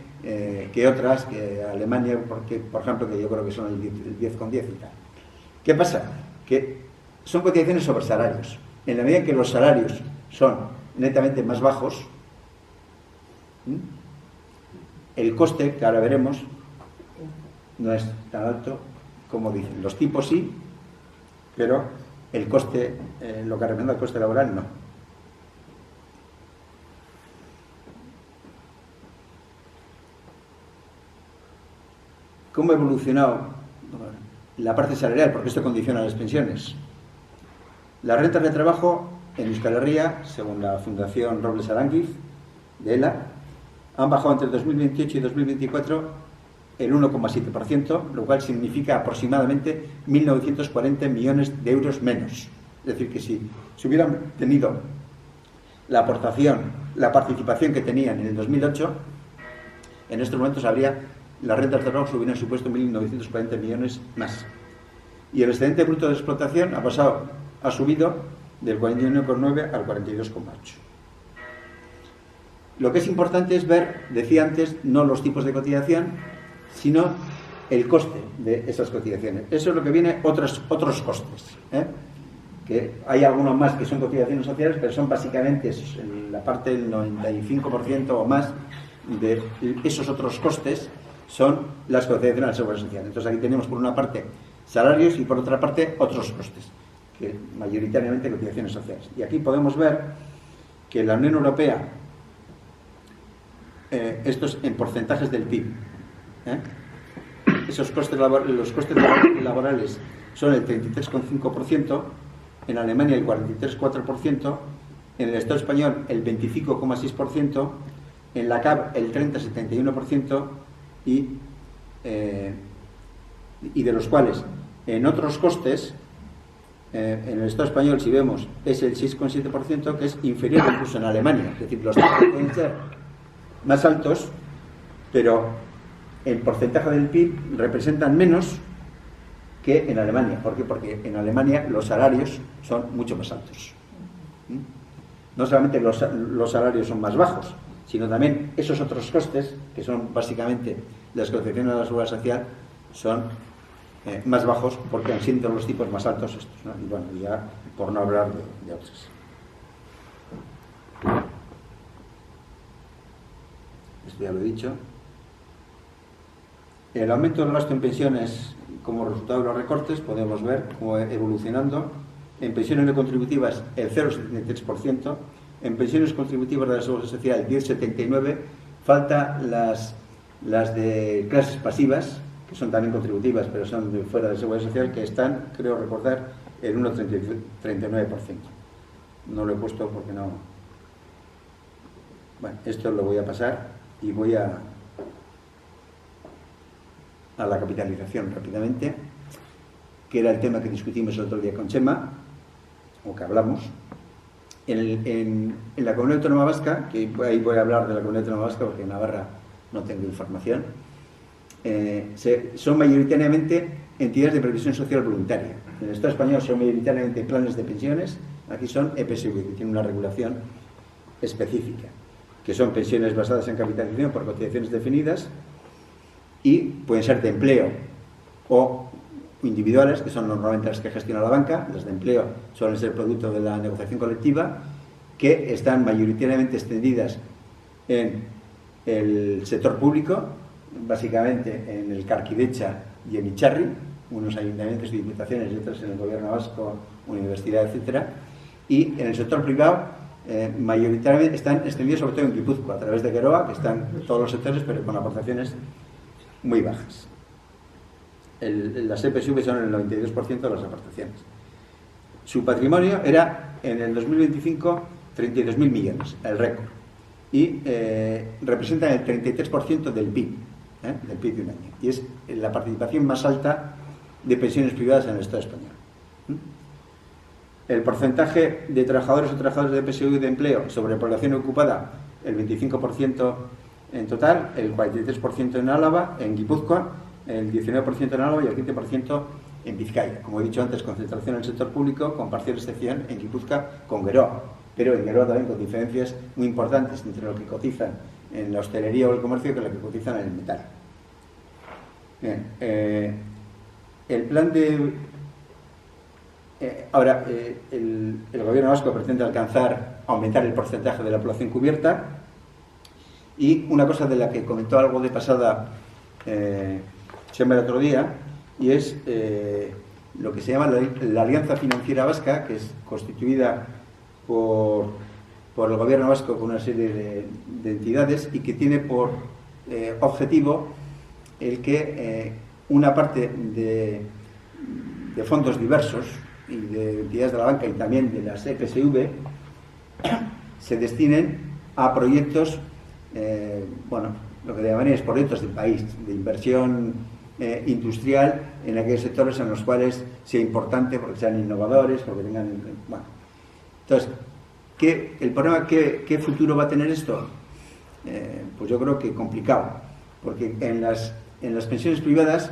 [SPEAKER 2] otras, que Alemania, porque, por ejemplo, que yo creo que son el 10,10 y tal. ¿Qué pasa? Que son cotizaciones sobre salarios. En la medida que los salarios son netamente más bajos, el coste, que ahora veremos, no es tan alto como dicen. Los tipos sí, pero el coste, lo que representa el coste laboral, no. ¿Cómo ha evolucionado la parte salarial? Porque esto condiciona las pensiones. Las rentas de trabajo en Euskal Herria, según la Fundación Robles Aránguiz de ELA, han bajado entre 2028 y 2024 el 1,7%, lo cual significa aproximadamente 1.940 millones de euros menos. Es decir, que si se hubieran tenido la aportación, la participación que tenían en el 2008, en estos momentos las rentas de trabajo hubieran supuesto 1.940 millones más. Y el excedente bruto de explotación ha subido del 41,9 al 42,8. Lo que es importante es ver, decía antes, no los tipos de cotización, sino el coste de esas cotizaciones. Eso es lo que viene, otros costes, que hay algunos más que son cotizaciones sociales, pero son básicamente la parte del 95% o más de esos otros costes son las cotizaciones a la Seguridad Social. Entonces aquí tenemos por una parte salarios y por otra parte otros costes, que mayoritariamente cotizaciones sociales. Y aquí podemos ver que la Unión Europea, estos en porcentajes del PIB, esos costes los costes laborales son el 33,5%, en Alemania el 43,4%, en el Estado español el 25,6%, en la CAV el 30,71% y de los cuales en otros costes en el Estado español, si vemos, es el 6,7%, que es inferior incluso en Alemania. Es decir, los tipos pueden ser más altos, pero el porcentaje del PIB representan menos que en Alemania. ¿Por qué? Porque en Alemania los salarios son mucho más altos. No solamente los salarios son más bajos, sino también esos otros costes, que son básicamente las cotizaciones de la Seguridad Social, son más bajos porque han sido los tipos más altos estos, ¿no? Y bueno, ya por no hablar de otros. Esto ya lo he dicho. El aumento del gasto en pensiones como resultado de los recortes podemos ver cómo evolucionando. En pensiones no contributivas el 0,73%, en pensiones contributivas de la Seguridad Social el 10,79%, falta las de clases pasivas, que son también contributivas pero son de fuera de la Seguridad Social, que están, creo recordar, el 1,39%. No lo he puesto porque no. Bueno, esto lo voy a pasar y voy a la capitalización rápidamente, que era el tema que discutimos el otro día con Chema. o que hablamos, en la Comunidad Autónoma Vasca, que ahí voy a hablar de la Comunidad Autónoma Vasca porque en Navarra no tengo información, son mayoritariamente entidades de previsión social voluntaria. En el Estado español son mayoritariamente planes de pensiones, aquí son EPSV, que tienen una regulación específica, que son pensiones basadas en capitalización por cotizaciones definidas y pueden ser de empleo o individuales, que son normalmente las que gestiona la banca. Las de empleo suelen ser producto de la negociación colectiva, que están mayoritariamente extendidas en el sector público, básicamente en el Carquidecha y en Icharri, unos ayuntamientos y diputaciones y otros en el gobierno vasco, universidad, etcétera, y en el sector privado mayoritariamente están extendidos sobre todo en Guipúzcoa, a través de Geroa, que están todos los sectores, pero con aportaciones muy bajas. Las EPSV son el 92% de las aportaciones. Su patrimonio era en el 2025 32.000 millones, el récord, y representan el 33% del PIB, del PIB de un año, y es la participación más alta de pensiones privadas en el Estado español. El porcentaje de trabajadores o trabajadoras de PSU de empleo sobre población ocupada, el 25% en total, el 43% en Álava, en Guipúzcoa, el 19% en Álava y el 15% en Vizcaya. Como he dicho antes, concentración en el sector público, con parcial excepción en Guipúzcoa con Geroa, pero en Geroa también con diferencias muy importantes entre lo que cotizan en la hostelería o el comercio que lo que cotizan en el metal. Bien, el plan de... ahora, el gobierno vasco pretende aumentar el porcentaje de la población cubierta, y una cosa de la que comentó algo de pasada Chema el otro día, y es lo que se llama la Alianza Financiera Vasca, que es constituida por el gobierno vasco con una serie de entidades y que tiene por objetivo el que una parte de fondos diversos y de entidades de la banca y también de las EPSV se destinen a proyectos, lo que llamarían es proyectos del país, de inversión industrial en aquellos sectores en los cuales sea importante porque sean innovadores, porque tengan... Bueno. Entonces, el problema, ¿qué futuro va a tener esto? Pues yo creo que complicado, porque en las pensiones privadas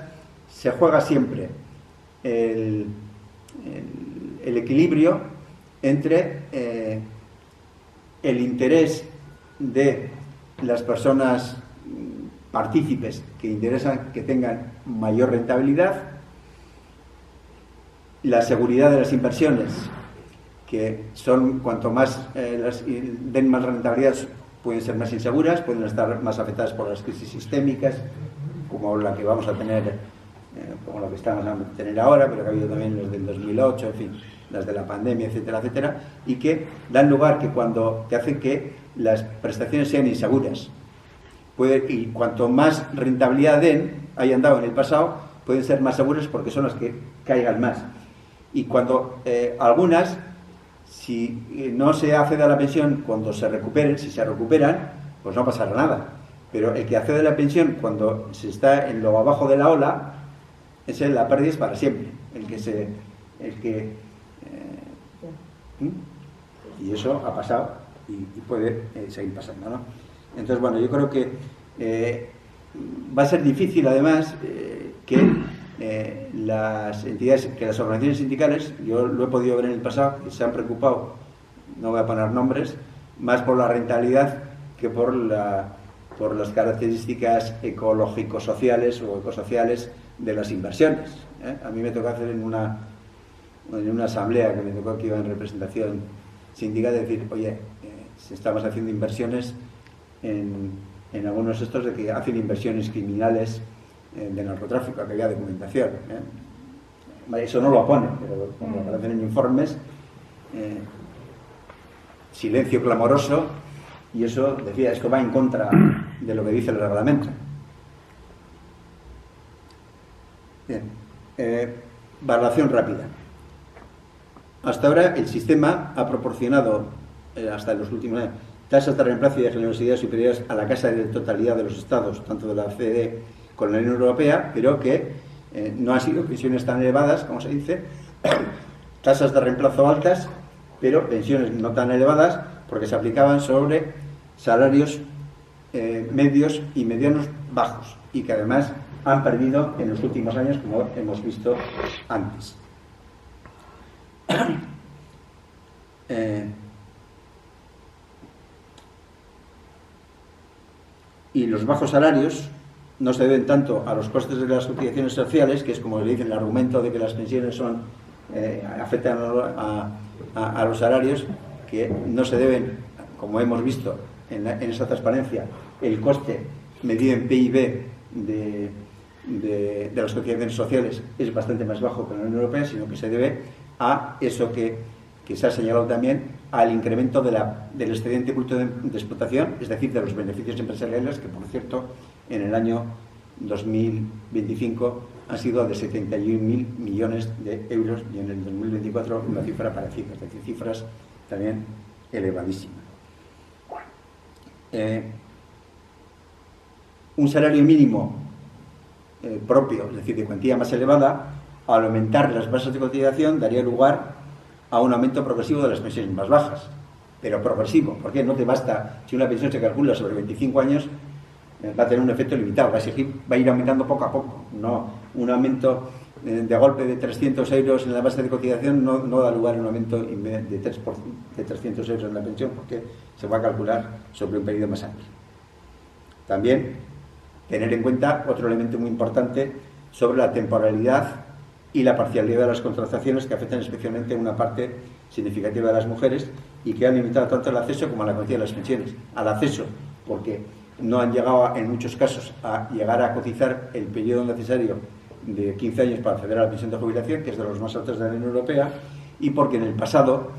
[SPEAKER 2] se juega siempre el equilibrio entre el interés de las personas partícipes que interesan que tengan mayor rentabilidad, la seguridad de las inversiones, que son cuanto más den más rentabilidad pueden ser más inseguras, pueden estar más afectadas por las crisis sistémicas como la que vamos a tener, como la que estamos a tener ahora, pero que ha habido también los del 2008, en fin, las de la pandemia, etcétera, etcétera, y que dan lugar que hacen que las prestaciones sean inseguras. Y cuanto más rentabilidad hayan dado en el pasado, pueden ser más seguras porque son las que caigan más. Y cuando algunas, si no se accede a la pensión cuando se recuperen, si se recuperan, pues no pasará nada. Pero el que accede a la pensión cuando se está en lo abajo de la ola, la pérdida es para siempre. Y eso ha pasado y puede seguir pasando, ¿no? Entonces, bueno, yo creo que va a ser difícil, además, que las entidades, que las organizaciones sindicales, yo lo he podido ver en el pasado, que se han preocupado, no voy a poner nombres, más por la rentabilidad que por las características ecológico-sociales o ecosociales de las inversiones. A mí me tocó hacer en una asamblea que me tocó, que iba en representación sindical, decir, oye, si estamos haciendo inversiones en algunos estos de que hacen inversiones criminales de narcotráfico, que había documentación. Eso no lo pone, pero como aparecen en informes, silencio clamoroso, y eso decía, esto va en contra de lo que dice el reglamento. Bien, valoración rápida. Hasta ahora el sistema ha proporcionado, hasta los últimos años, tasas de reemplazo y de generosidad superiores a la casi totalidad de los estados, tanto de la OCDE como de la Unión Europea, pero que no han sido pensiones tan elevadas, como se dice, tasas de reemplazo altas pero pensiones no tan elevadas porque se aplicaban sobre salarios medios y medianos bajos, y que además han perdido en los últimos años, como hemos visto antes. Y los bajos salarios no se deben tanto a los costes de las cotizaciones sociales, que es como le dicen el argumento de que las pensiones afectan a los salarios, que no se deben, como hemos visto en esa transparencia, el coste medido en PIB de las cotizaciones sociales es bastante más bajo que en la Unión Europea, sino que se debe a eso que se ha señalado también, al incremento del excedente bruto de explotación, es decir, de los beneficios empresariales, que por cierto en el año 2025 han sido de 71.000 millones de euros, y en el 2024 una cifra parecida, es decir, cifras también elevadísimas. Un salario mínimo propio, es decir, de cuantía más elevada, al aumentar las bases de cotización daría lugar a un aumento progresivo de las pensiones más bajas, pero progresivo, porque no te basta, si una pensión se calcula sobre 25 años, va a tener un efecto limitado, va a ir aumentando poco a poco, no un aumento de golpe de 300 euros en la base de cotización no da lugar a un aumento de 300 euros en la pensión, porque se va a calcular sobre un periodo más amplio. También tener en cuenta otro elemento muy importante sobre la temporalidad y la parcialidad de las contrataciones, que afectan especialmente a una parte significativa de las mujeres y que han limitado tanto el acceso como la cuantía de las pensiones. Al acceso, porque no han llegado en muchos casos a llegar a cotizar el periodo necesario de 15 años para acceder a la pensión de jubilación, que es de los más altos de la Unión Europea, y porque en el pasado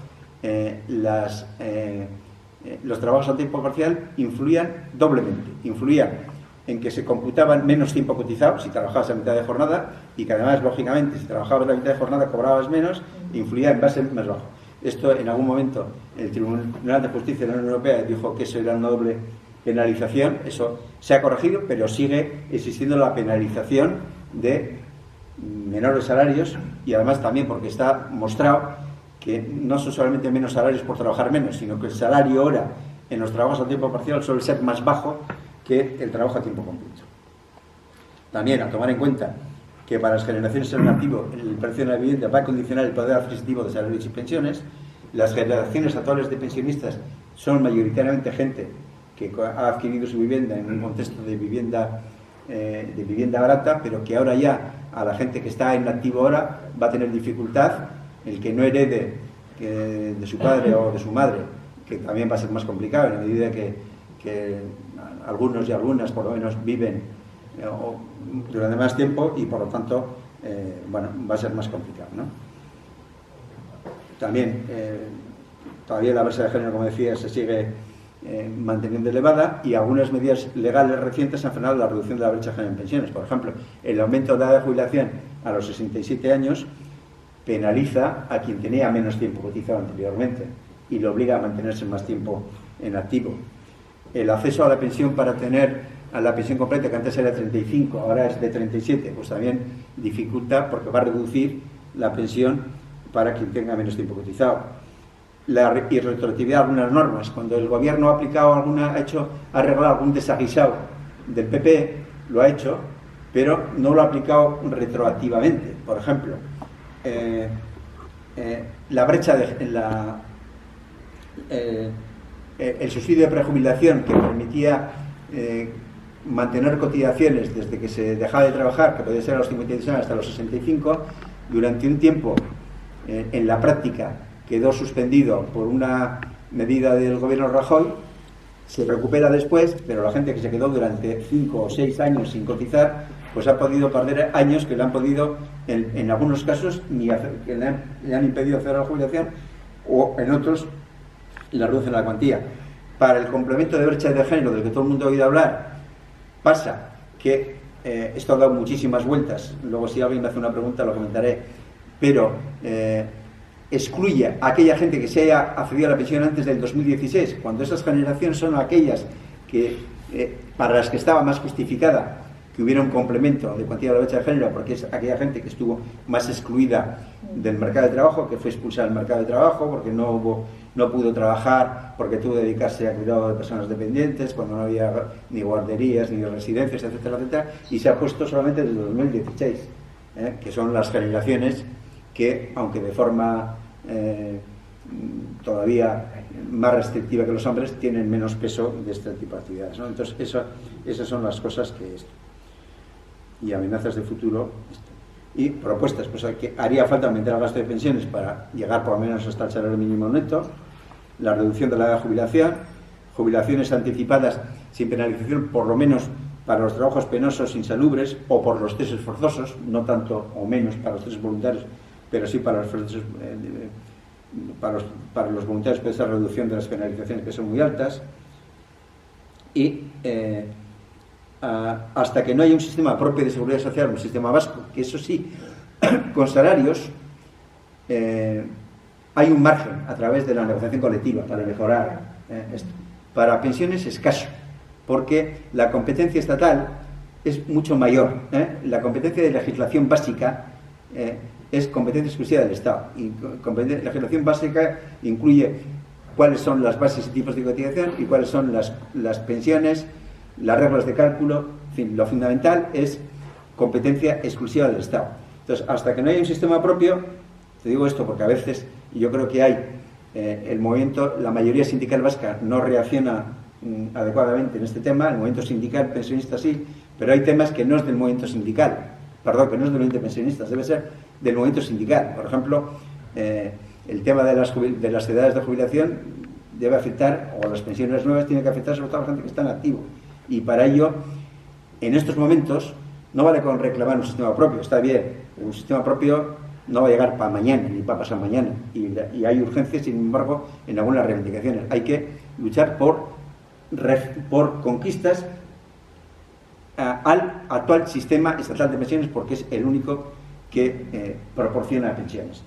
[SPEAKER 2] los trabajos a tiempo parcial influían doblemente. Influían en que se computaban menos tiempo cotizado si trabajabas a mitad de jornada, y que además, lógicamente, si trabajabas a mitad de jornada cobrabas menos, influía en base más bajo. Esto, en algún momento, el Tribunal de Justicia de la Unión Europea dijo que eso era una doble penalización. Eso se ha corregido, pero sigue existiendo la penalización de menores salarios, y además también porque está mostrado que no son solamente menos salarios por trabajar menos, sino que el salario hora en los trabajos a tiempo parcial suele ser más bajo que el trabajo a tiempo completo. También a tomar en cuenta que para las generaciones en activo el precio de la vivienda va a condicionar el poder adquisitivo de salarios y pensiones. Las generaciones actuales de pensionistas son mayoritariamente gente que ha adquirido su vivienda en un contexto de vivienda barata, pero que ahora ya a la gente que está en activo ahora va a tener dificultad. El que no herede de su padre o de su madre, que también va a ser más complicado en la medida que algunos y algunas por lo menos viven durante más tiempo, y por lo tanto va a ser más complicado, ¿no? También todavía la brecha de género, como decía, se sigue manteniendo elevada, y algunas medidas legales recientes han frenado la reducción de la brecha de género en pensiones. Por ejemplo, el aumento de la edad de jubilación a los 67 años penaliza a quien tenía menos tiempo cotizado anteriormente y lo obliga a mantenerse más tiempo en activo. El acceso a la pensión para tener a la pensión completa, que antes era de 35, ahora es de 37, pues también dificulta, porque va a reducir la pensión para quien tenga menos tiempo cotizado. La irretroactividad de algunas normas. Cuando el gobierno ha aplicado ha arreglado algún desaguisado del PP, lo ha hecho, pero no lo ha aplicado retroactivamente. Por ejemplo, la brecha el subsidio de prejubilación, que permitía mantener cotizaciones desde que se dejaba de trabajar, que podía ser a los 56 años hasta los 65, durante un tiempo en la práctica quedó suspendido por una medida del gobierno Rajoy. Se recupera después, pero la gente que se quedó durante 5 o 6 años sin cotizar, pues ha podido perder años que le han podido, en algunos casos, que le han impedido hacer la jubilación, o en otros le reducen la cuantía. Para el complemento de brecha de género, del que todo el mundo ha oído hablar, pasa que esto ha dado muchísimas vueltas. Luego, si alguien me hace una pregunta, lo comentaré, pero excluye a aquella gente que se haya accedido a la pensión antes del 2016, cuando esas generaciones son aquellas que para las que estaba más justificada que hubiera un complemento de cuantía de la brecha de género, porque es aquella gente que estuvo más excluida del mercado de trabajo, que fue expulsada del mercado de trabajo porque no pudo trabajar, porque tuvo que dedicarse a cuidado de personas dependientes, cuando no había ni guarderías, ni residencias, etcétera, etcétera, y se ha puesto solamente desde 2016, que son las generaciones que, aunque de forma todavía más restrictiva que los hombres, tienen menos peso de este tipo de actividades, ¿no? Entonces, esas son las cosas que y amenazas de futuro y propuestas, pues que haría falta aumentar el gasto de pensiones para llegar por lo menos hasta el salario mínimo neto, la reducción de la edad de jubilación, jubilaciones anticipadas sin penalización, por lo menos para los trabajos penosos, insalubres, o por los ceses forzosos, no tanto o menos para los ceses voluntarios, pero sí para los ceses, para los voluntarios, puede ser reducción de las penalizaciones, que son muy altas, y hasta que no haya un sistema propio de seguridad social, un sistema vasco, que eso sí, con salarios, hay un margen a través de la negociación colectiva para mejorar esto. Para pensiones escaso, porque la competencia estatal es mucho mayor. La competencia de legislación básica es competencia exclusiva del Estado, y la legislación básica incluye cuáles son las bases y tipos de cotización y cuáles son las pensiones, las reglas de cálculo, en fin, lo fundamental es competencia exclusiva del Estado. Entonces, hasta que no haya un sistema propio, te digo esto porque a veces, y yo creo que hay el movimiento, la mayoría sindical vasca no reacciona adecuadamente en este tema, el movimiento sindical pensionista sí, pero hay temas que no es del movimiento sindical, perdón, que no es del movimiento pensionistas, debe ser del movimiento sindical. Por ejemplo, el tema de las edades de jubilación debe afectar, o las pensiones nuevas tienen que afectar sobre todo a la gente que está en activo. Y para ello, en estos momentos, no vale con reclamar un sistema propio, está bien, un sistema propio no va a llegar para mañana, ni para pasar mañana, y hay urgencia, sin embargo, en algunas reivindicaciones. Hay que luchar por conquistas al actual sistema estatal de pensiones, porque es el único que proporciona pensiones.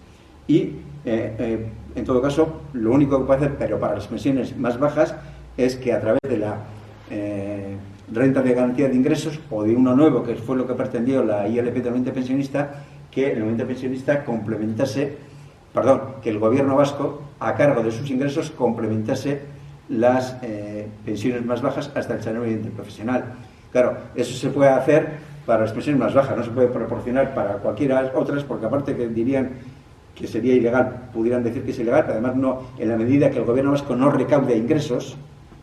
[SPEAKER 2] Y, en todo caso, lo único que puede hacer, pero para las pensiones más bajas, es que a través de la renta de garantía de ingresos, o de uno nuevo, que fue lo que pretendió la ILP del movimiento pensionista, que el movimiento pensionista que el gobierno vasco, a cargo de sus ingresos, complementase las pensiones más bajas hasta el salario mínimo interprofesional. Claro, eso se puede hacer para las pensiones más bajas, no se puede proporcionar para cualquiera otras, porque aparte que dirían que sería ilegal, pudieran decir que es ilegal, pero además no, en la medida que el gobierno vasco no recaude ingresos,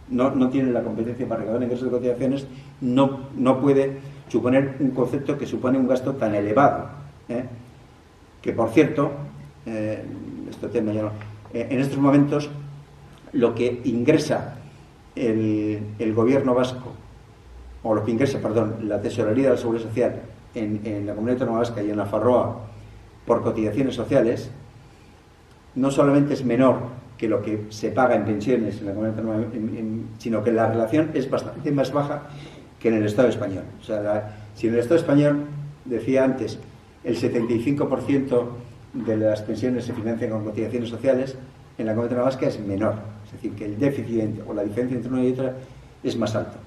[SPEAKER 2] no tiene la competencia para recaudar ingresos de cotizaciones, no puede suponer un concepto que supone un gasto tan elevado, que por cierto, este tema ya no, en estos momentos lo que ingresa el gobierno vasco, o lo que ingresa, la tesorería de la Seguridad Social en la Comunidad Autónoma Vasca y en la Farroa por cotizaciones sociales, no solamente es menor que lo que se paga en pensiones en la Comunidad Autónoma, sino que la relación es bastante más baja que en el Estado español. O sea, si en el Estado español, decía antes, el 75% de las pensiones se financian con cotizaciones sociales, en la Comunidad Autónoma Vasca es menor. Es decir, que el déficit o la diferencia entre una y otra es más alto.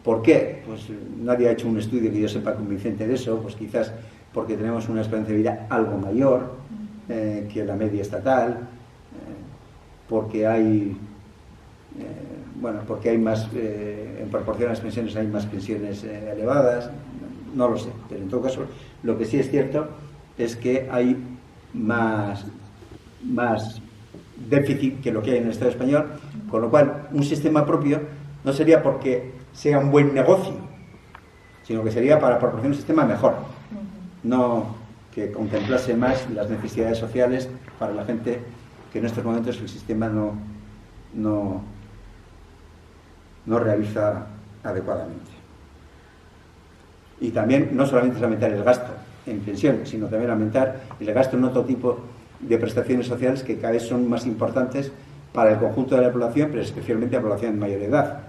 [SPEAKER 2] ¿Por qué? Pues nadie ha hecho un estudio que yo sepa convincente de eso, pues quizás porque tenemos una esperanza de vida algo mayor que la media estatal, porque hay más, en proporción a las pensiones hay más pensiones elevadas, no lo sé, pero en todo caso lo que sí es cierto es que hay más déficit que lo que hay en el Estado español, con lo cual un sistema propio no sería porque sea un buen negocio, sino que sería para proporcionar un sistema mejor, no que contemplase más las necesidades sociales para la gente que en estos momentos el sistema no realiza adecuadamente. Y también no solamente es aumentar el gasto en pensiones, sino también aumentar el gasto en otro tipo de prestaciones sociales que cada vez son más importantes para el conjunto de la población, pero especialmente la población de mayor edad.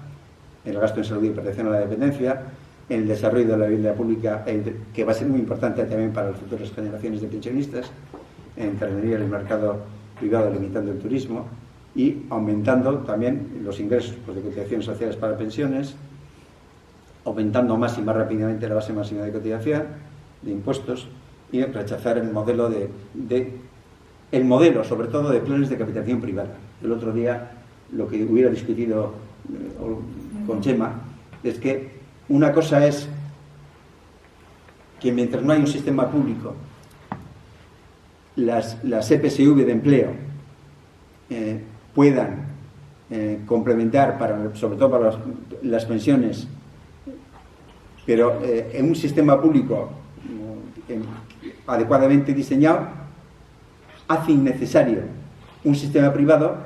[SPEAKER 2] El gasto en salud y protección a la dependencia, en el desarrollo de la vivienda pública, que va a ser muy importante también para las futuras generaciones de pensionistas, en intervenir en el mercado privado limitando el turismo y aumentando también los ingresos de cotizaciones sociales para pensiones, aumentando más y más rápidamente la base máxima de cotización, de impuestos, y rechazar el modelo el modelo, sobre todo, de planes de capitalización privada. El otro día, lo que hubiera discutido con Chema es que una cosa es que mientras no hay un sistema público, las EPSV de empleo puedan complementar, sobre todo para las pensiones, pero en un sistema público adecuadamente diseñado, hace innecesario un sistema privado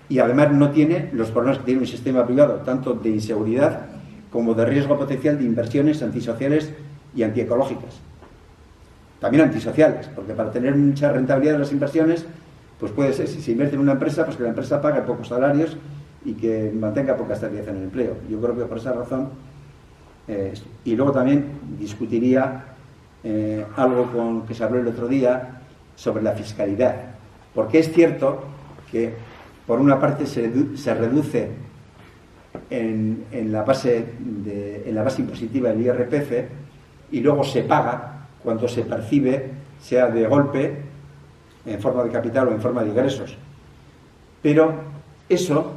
[SPEAKER 2] y además no tiene los problemas que tiene un sistema privado, tanto de inseguridad como de riesgo potencial de inversiones antisociales y antiecológicas. También antisociales, porque para tener mucha rentabilidad de las inversiones, pues puede ser, si se invierte en una empresa, pues que la empresa pague pocos salarios y que mantenga poca estabilidad en el empleo. Yo creo que por esa razón, y luego también discutiría algo que se habló el otro día sobre la fiscalidad, porque es cierto que por una parte se reduce en la base impositiva del IRPF y luego se paga cuando se percibe, sea de golpe, en forma de capital o en forma de ingresos. Pero eso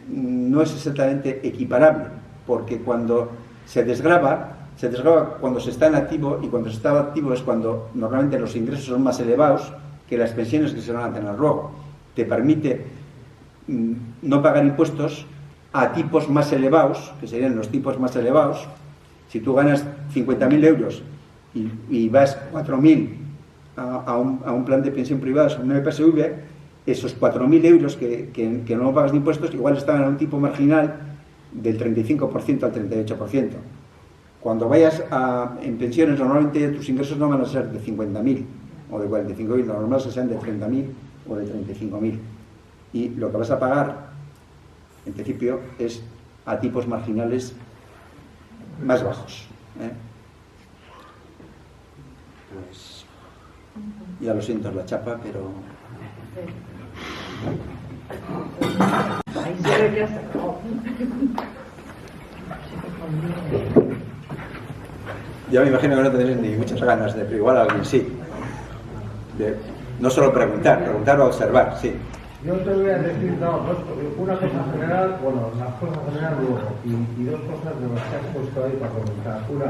[SPEAKER 2] no es exactamente equiparable, porque cuando se desgrava cuando se está en activo, y cuando se está en activo es cuando normalmente los ingresos son más elevados que las pensiones que se van a tener luego. Te permite no pagar impuestos a tipos más elevados, que serían los tipos más elevados. Si tú ganas 50.000 euros y vas 4.000 a un plan de pensión privada, a una EPSV, esos 4.000 euros que no pagas de impuestos igual estaban a un tipo marginal del 35% al 38%. Cuando vayas en pensiones, normalmente tus ingresos no van a ser de 50.000 o de 45.000, lo normal es que sean de 30.000 o de 35.000. Y lo que vas a pagar, en principio, es a tipos marginales más bajos. Pues ya lo siento, es la chapa, pero...
[SPEAKER 1] Ahí se ve que has sacado.
[SPEAKER 2] Ya me imagino que no tenéis ni muchas ganas de, pero igual a alguien sí. No solo preguntar o observar, sí.
[SPEAKER 3] Yo te voy a decir una cosa general, bueno, las cosas generales luego, y dos cosas de las que has puesto ahí para comentar. Una,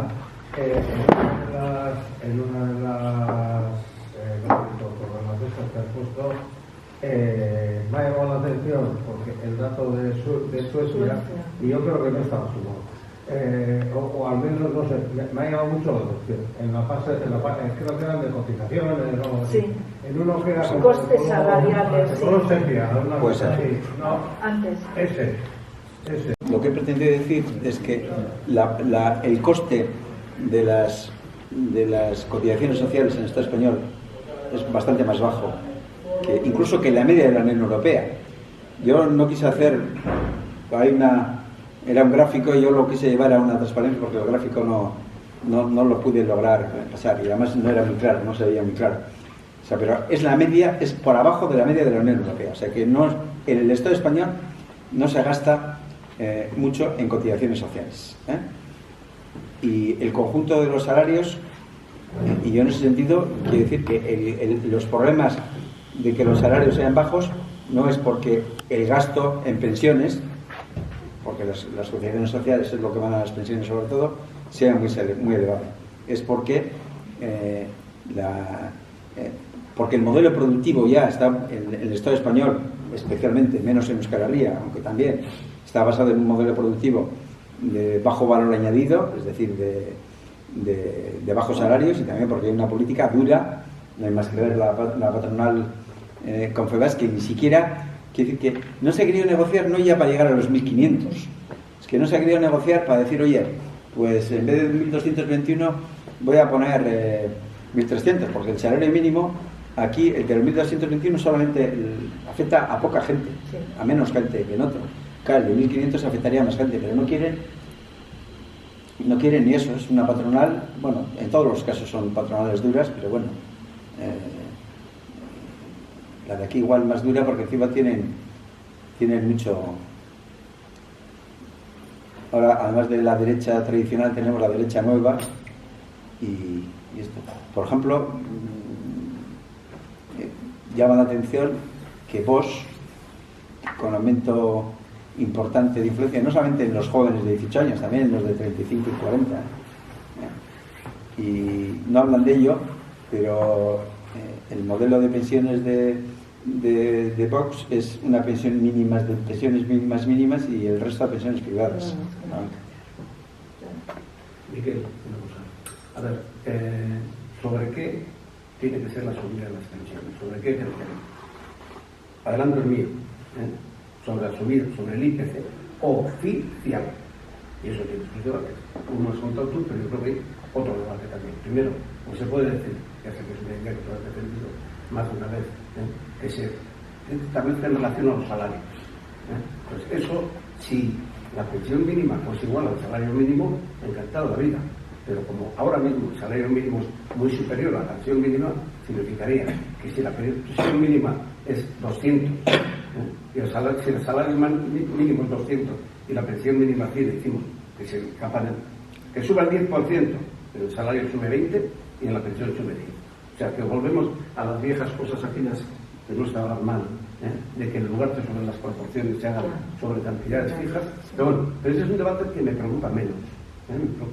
[SPEAKER 3] en una de las programas de esas que has puesto, me ha llamado la atención porque el dato de Suecia, y yo creo que no estaba sumado. O al menos, no sé, me ha llamado mucho la atención. En la fase, creo que eran de cotizaciones, ¿no?
[SPEAKER 1] Sí.
[SPEAKER 3] En uno que era
[SPEAKER 1] costes salariales, sí.
[SPEAKER 3] No sé qué,
[SPEAKER 2] Pues
[SPEAKER 3] así. No,
[SPEAKER 1] Antes.
[SPEAKER 3] ese.
[SPEAKER 2] Lo que pretendí decir es que el coste de las cotizaciones sociales en el Estado español es bastante más bajo, incluso que la media de la Unión Europea. Yo no quise hacer... Era un gráfico y yo lo quise llevar a una transparencia porque el gráfico no lo pude lograr pasar y además no era muy claro, no se veía muy claro. O sea, pero es la media, es por abajo de la media de la Unión Europea. O sea que en el Estado español no se gasta mucho en cotizaciones sociales. Y el conjunto de los salarios, y yo en ese sentido quiero decir que los problemas de que los salarios sean bajos no es porque el gasto en pensiones, porque las cotizaciones sociales es lo que van a las pensiones sobre todo, sea muy elevado. Es porque porque el modelo productivo ya está en el Estado español, especialmente, menos en Euskal Herria, aunque también está basado en un modelo productivo de bajo valor añadido, es decir, de bajos salarios, y también porque hay una política dura, no hay más que ver la patronal Confebask, que ni siquiera... Quiere decir que no se ha querido negociar no ya para llegar a los 1.500, es que no se ha querido negociar para decir, oye, pues en vez de 1.221 voy a poner 1.300, porque el salario mínimo aquí, el de los 1.221 solamente afecta a poca gente, sí, a menos gente que en otro. Claro, el de 1.500 afectaría a más gente, pero no quieren ni eso. Es una patronal, bueno, en todos los casos son patronales duras, pero bueno, la de aquí igual más dura porque encima tienen mucho ahora además de la derecha tradicional tenemos la derecha nueva y esto. Por ejemplo, llama la atención que Vox, con aumento importante de influencia, no solamente en los jóvenes de 18 años, también en los de 35 y 40, y no hablan de ello, pero el modelo de pensiones de Vox es una pensión mínima, de pensiones mínimas y el resto de pensiones privadas.
[SPEAKER 4] Miquel, una cosa. A ver, ¿sobre qué tiene que ser la subida de las pensiones? ¿Sobre qué criterio? Adelanto el mío, sobre la subida, sobre el IPC oficial. Y eso tiene sus debates. Uno has contado tú, pero yo creo que hay otro debate también. Primero, pues se puede decir, ya sé que es una idea que tú has defendido más de una vez, que se establezca en relación a los salarios. Pues eso, si la pensión mínima pues igual al salario mínimo, encantado la vida. Pero como ahora mismo el salario mínimo es muy superior a la pensión mínima, significaría que si la pensión mínima es 200, y si el salario mínimo es 200 y la pensión mínima 100, decimos que se que suba el 10%, pero el salario sube 20 y en la pensión sube 10. O sea que volvemos a las viejas cosas afinas de nuestra mal, de que en lugar de sobre las proporciones se hagan sobre cantidades fijas. Pero bueno, pero ese es un debate que me preocupa menos.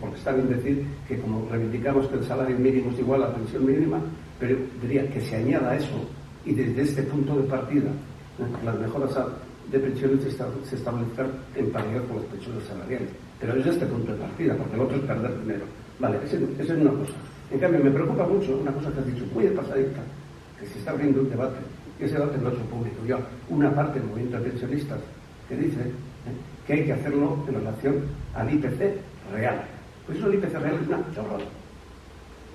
[SPEAKER 4] Porque está bien decir que como reivindicamos que el salario mínimo es igual a la pensión mínima, pero diría que se añada a eso y desde este punto de partida las mejoras de pensiones se establezcan en paridad con las pensiones salariales. Pero desde este punto de partida, porque el otro es perder dinero. Vale, esa es una cosa. En cambio, me preocupa mucho una cosa que has dicho muy de pasadita, que se está abriendo un debate, y ese debate lo ha hecho público ya una parte del movimiento de pensionistas que dice que hay que hacerlo en relación al IPC real. Pues eso el IPC real es una chorrada.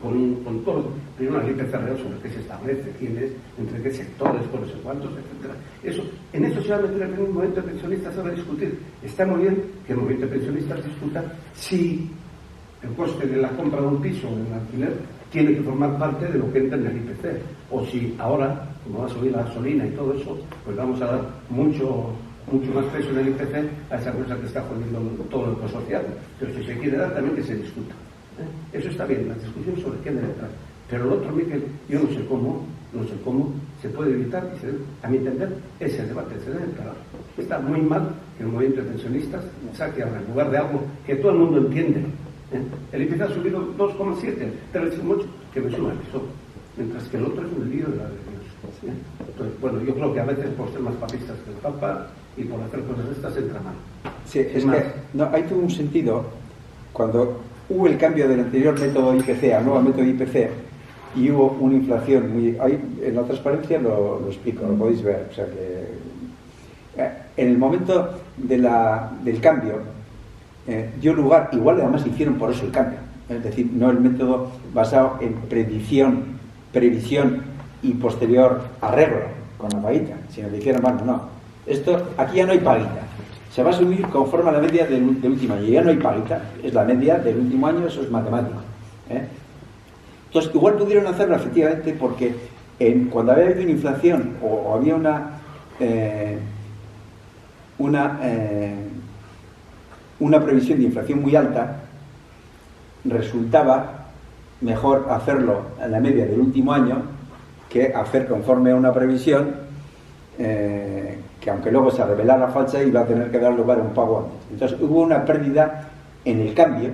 [SPEAKER 4] Con todo, primero el IPC real sobre qué se establece, quién es, entre qué sectores, por no sé cuántos, etcétera. En eso se va a meter el movimiento de pensionistas a discutir. Está muy bien que el movimiento de pensionistas discuta si el coste de la compra de un piso en alquiler tiene que formar parte de lo que entra en el IPC, o si ahora, como va a subir la gasolina y todo eso, pues vamos a dar mucho más peso en el IPC a esa cosa que está jodiendo todo el ecosocial. Pero si se quiere dar, también que se discuta. Eso está bien, la discusión sobre qué debe entrar. Pero lo otro, Miquel, yo no sé cómo se puede evitar, y a mi entender, ese debate se debe parar. Está muy mal que el movimiento de pensionistas saque ahora en lugar de algo que todo el mundo entiende. El IPC ha subido 2,7, 3,8, que me suena eso. Mientras que el otro es un lío de la de Dios. Entonces, bueno, yo creo que a veces por ser más papistas que el Papa y por hacer cosas de estas entra mal.
[SPEAKER 2] Sí, es que no, hay todo un sentido cuando hubo el cambio del anterior método IPC al nuevo método IPC y hubo una inflación muy... en la transparencia lo explico, lo podéis ver. O sea que en el momento del cambio dio lugar, igual además hicieron por eso el cambio, es decir, no el método basado en previsión y posterior arreglo con la paguita, sino que dijeron, bueno, no, esto, aquí ya no hay paguita, se va a subir conforme a la media del último año, ya no hay paguita, es la media del último año, eso es matemático. Entonces, igual pudieron hacerlo efectivamente porque cuando había habido una inflación o había una previsión de inflación muy alta, resultaba mejor hacerlo a la media del último año que hacer conforme a una previsión que aunque luego se revelara falsa iba a tener que dar lugar a un pago antes. Entonces hubo una pérdida en el cambio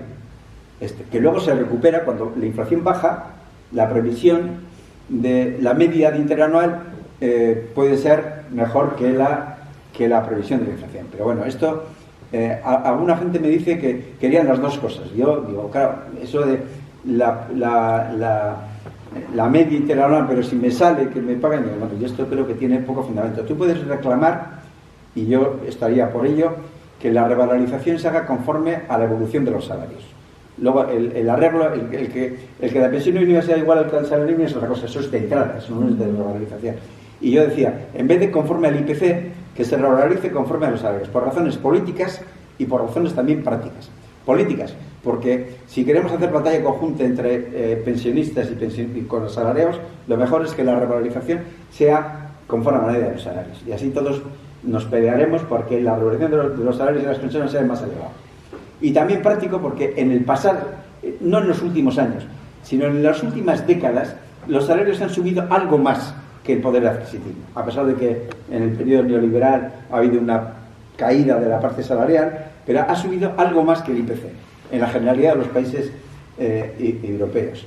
[SPEAKER 2] que luego se recupera cuando la inflación baja. La previsión de la media de interanual puede ser mejor que la previsión de la inflación, pero bueno, esto alguna gente me dice que querían las dos cosas. Yo digo, claro, eso de la media interanual, pero si me sale que me pagan, digo, bueno, yo esto creo que tiene poco fundamento. Tú puedes reclamar, y yo estaría por ello, que la revalorización se haga conforme a la evolución de los salarios. Luego el arreglo, el que la pensión mínima sea igual al salario mínimo es otra cosa, eso es de entrada, eso no es de revalorización. Y yo decía, en vez de conforme al IPC, que se revalorice conforme a los salarios, por razones políticas y por razones también prácticas. Políticas, porque si queremos hacer batalla conjunta entre pensionistas y con los salariados, lo mejor es que la revalorización sea conforme a la media de los salarios. Y así todos nos pelearemos porque la revalorización de los salarios y las pensiones sea más elevada. y también práctico porque en el pasado, no en los últimos años, sino en las últimas décadas, los salarios han subido algo más que el poder adquisitivo, a pesar de que en el periodo neoliberal ha habido una caída de la parte salarial, pero ha subido algo más que el IPC en la generalidad de los países europeos.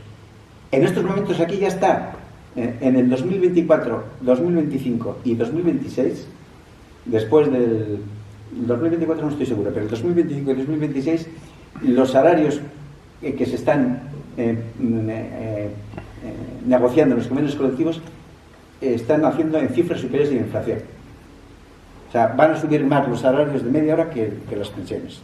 [SPEAKER 2] En estos momentos aquí ya está, en el 2024, 2025 y 2026, después del 2024 no estoy seguro, pero el 2025 y 2026, los salarios que se están negociando en los convenios colectivos están haciendo en cifras superiores de la inflación. O sea, van a subir más los salarios de media hora que las pensiones.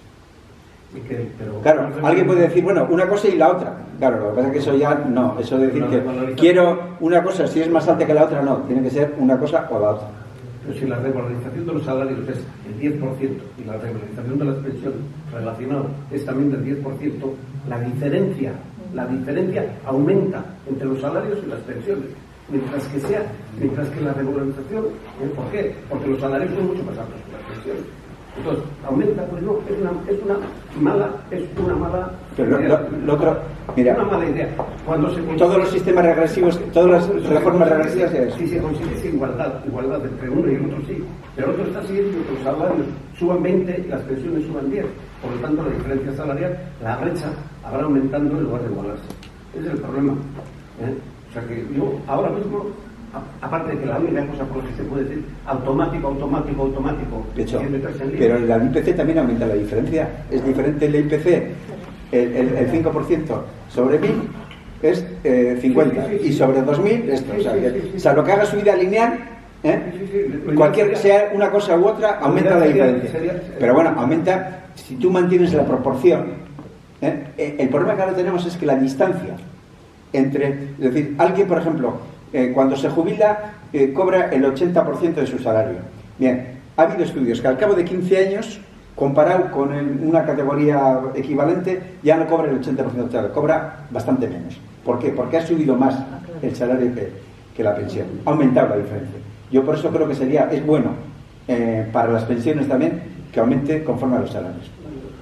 [SPEAKER 2] Claro, alguien puede decir, bueno, una cosa y la otra. Claro, lo que pasa es que eso ya no. Eso de decir que quiero una cosa, si es más alta que la otra, no. Tiene que ser una cosa o la otra.
[SPEAKER 4] Pero si la regularización de los salarios es el 10% y la regularización de las pensiones relacionado es también del 10%, la diferencia aumenta entre los salarios y las pensiones. Mientras que la regularización, ¿por qué? Porque los salarios son mucho más altos que las pensiones. Entonces, aumenta, pues no, es una mala
[SPEAKER 2] pero
[SPEAKER 4] idea.
[SPEAKER 2] Mira,
[SPEAKER 4] una mala idea. Cuando se
[SPEAKER 2] todos los sistemas regresivos, todas las reformas regresivas
[SPEAKER 4] si se consigue igualdad entre uno y el otro sí, pero el otro está siguiendo que los salarios suban 20 y las pensiones suban 10. Por lo tanto, la diferencia salarial, la brecha, habrá aumentando en lugar de igualarse. Ese es el problema. O sea que yo ahora mismo, aparte de que la única cosa por la que se puede decir automático,
[SPEAKER 2] de hecho, pero el IPC también aumenta la diferencia. Es diferente el IPC, el 5% sobre 1000 es 50 y sobre 2000 esto. O sea, lo que haga subida lineal, cualquier sea una cosa u otra, aumenta la diferencia. Pero bueno, aumenta si tú mantienes la proporción. El problema que ahora tenemos es que la distancia entre, es decir, alguien, por ejemplo, cuando se jubila, cobra el 80% de su salario. Bien, ha habido estudios que al cabo de 15 años, comparado con una categoría equivalente, ya no cobra el 80% del salario, cobra bastante menos. ¿Por qué? Porque ha subido más el salario que la pensión. Ha aumentado la diferencia. Yo por eso creo que es bueno para las pensiones también que aumente conforme a los salarios.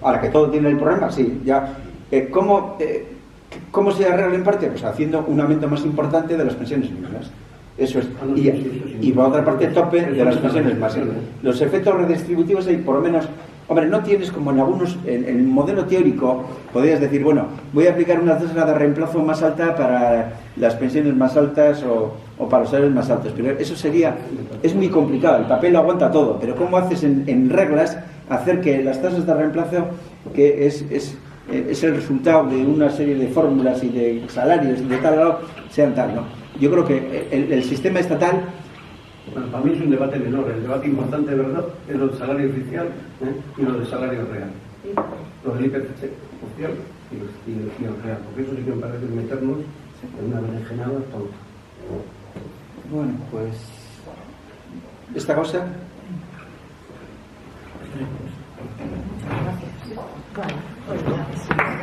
[SPEAKER 2] Ahora, que todo tiene el problema, sí. Ya, ¿Cómo se arregla en parte? Pues haciendo un aumento más importante de las pensiones mínimas. Eso es. Y por otra parte, tope de las pensiones máximas. Los efectos redistributivos hay por lo menos. Hombre, no tienes como en algunos. En el modelo teórico, podrías decir, bueno, voy a aplicar una tasa de reemplazo más alta para las pensiones más altas o para los salarios más altos. Pero eso es muy complicado. El papel lo aguanta todo. Pero ¿cómo haces en reglas hacer que las tasas de reemplazo, que es el resultado de una serie de fórmulas y de salarios y de tal lado, sean tal, ¿no? Yo creo que el sistema estatal...
[SPEAKER 4] Bueno, para mí es un debate menor. El debate importante, de verdad, es lo del salario oficial y lo del salario real. Lo del IPC oficial y el real. Porque eso sí que me parece meternos en una berenjenada tonta.
[SPEAKER 2] Bueno, pues... esta cosa...
[SPEAKER 1] Gracias. Vale, pues gracias.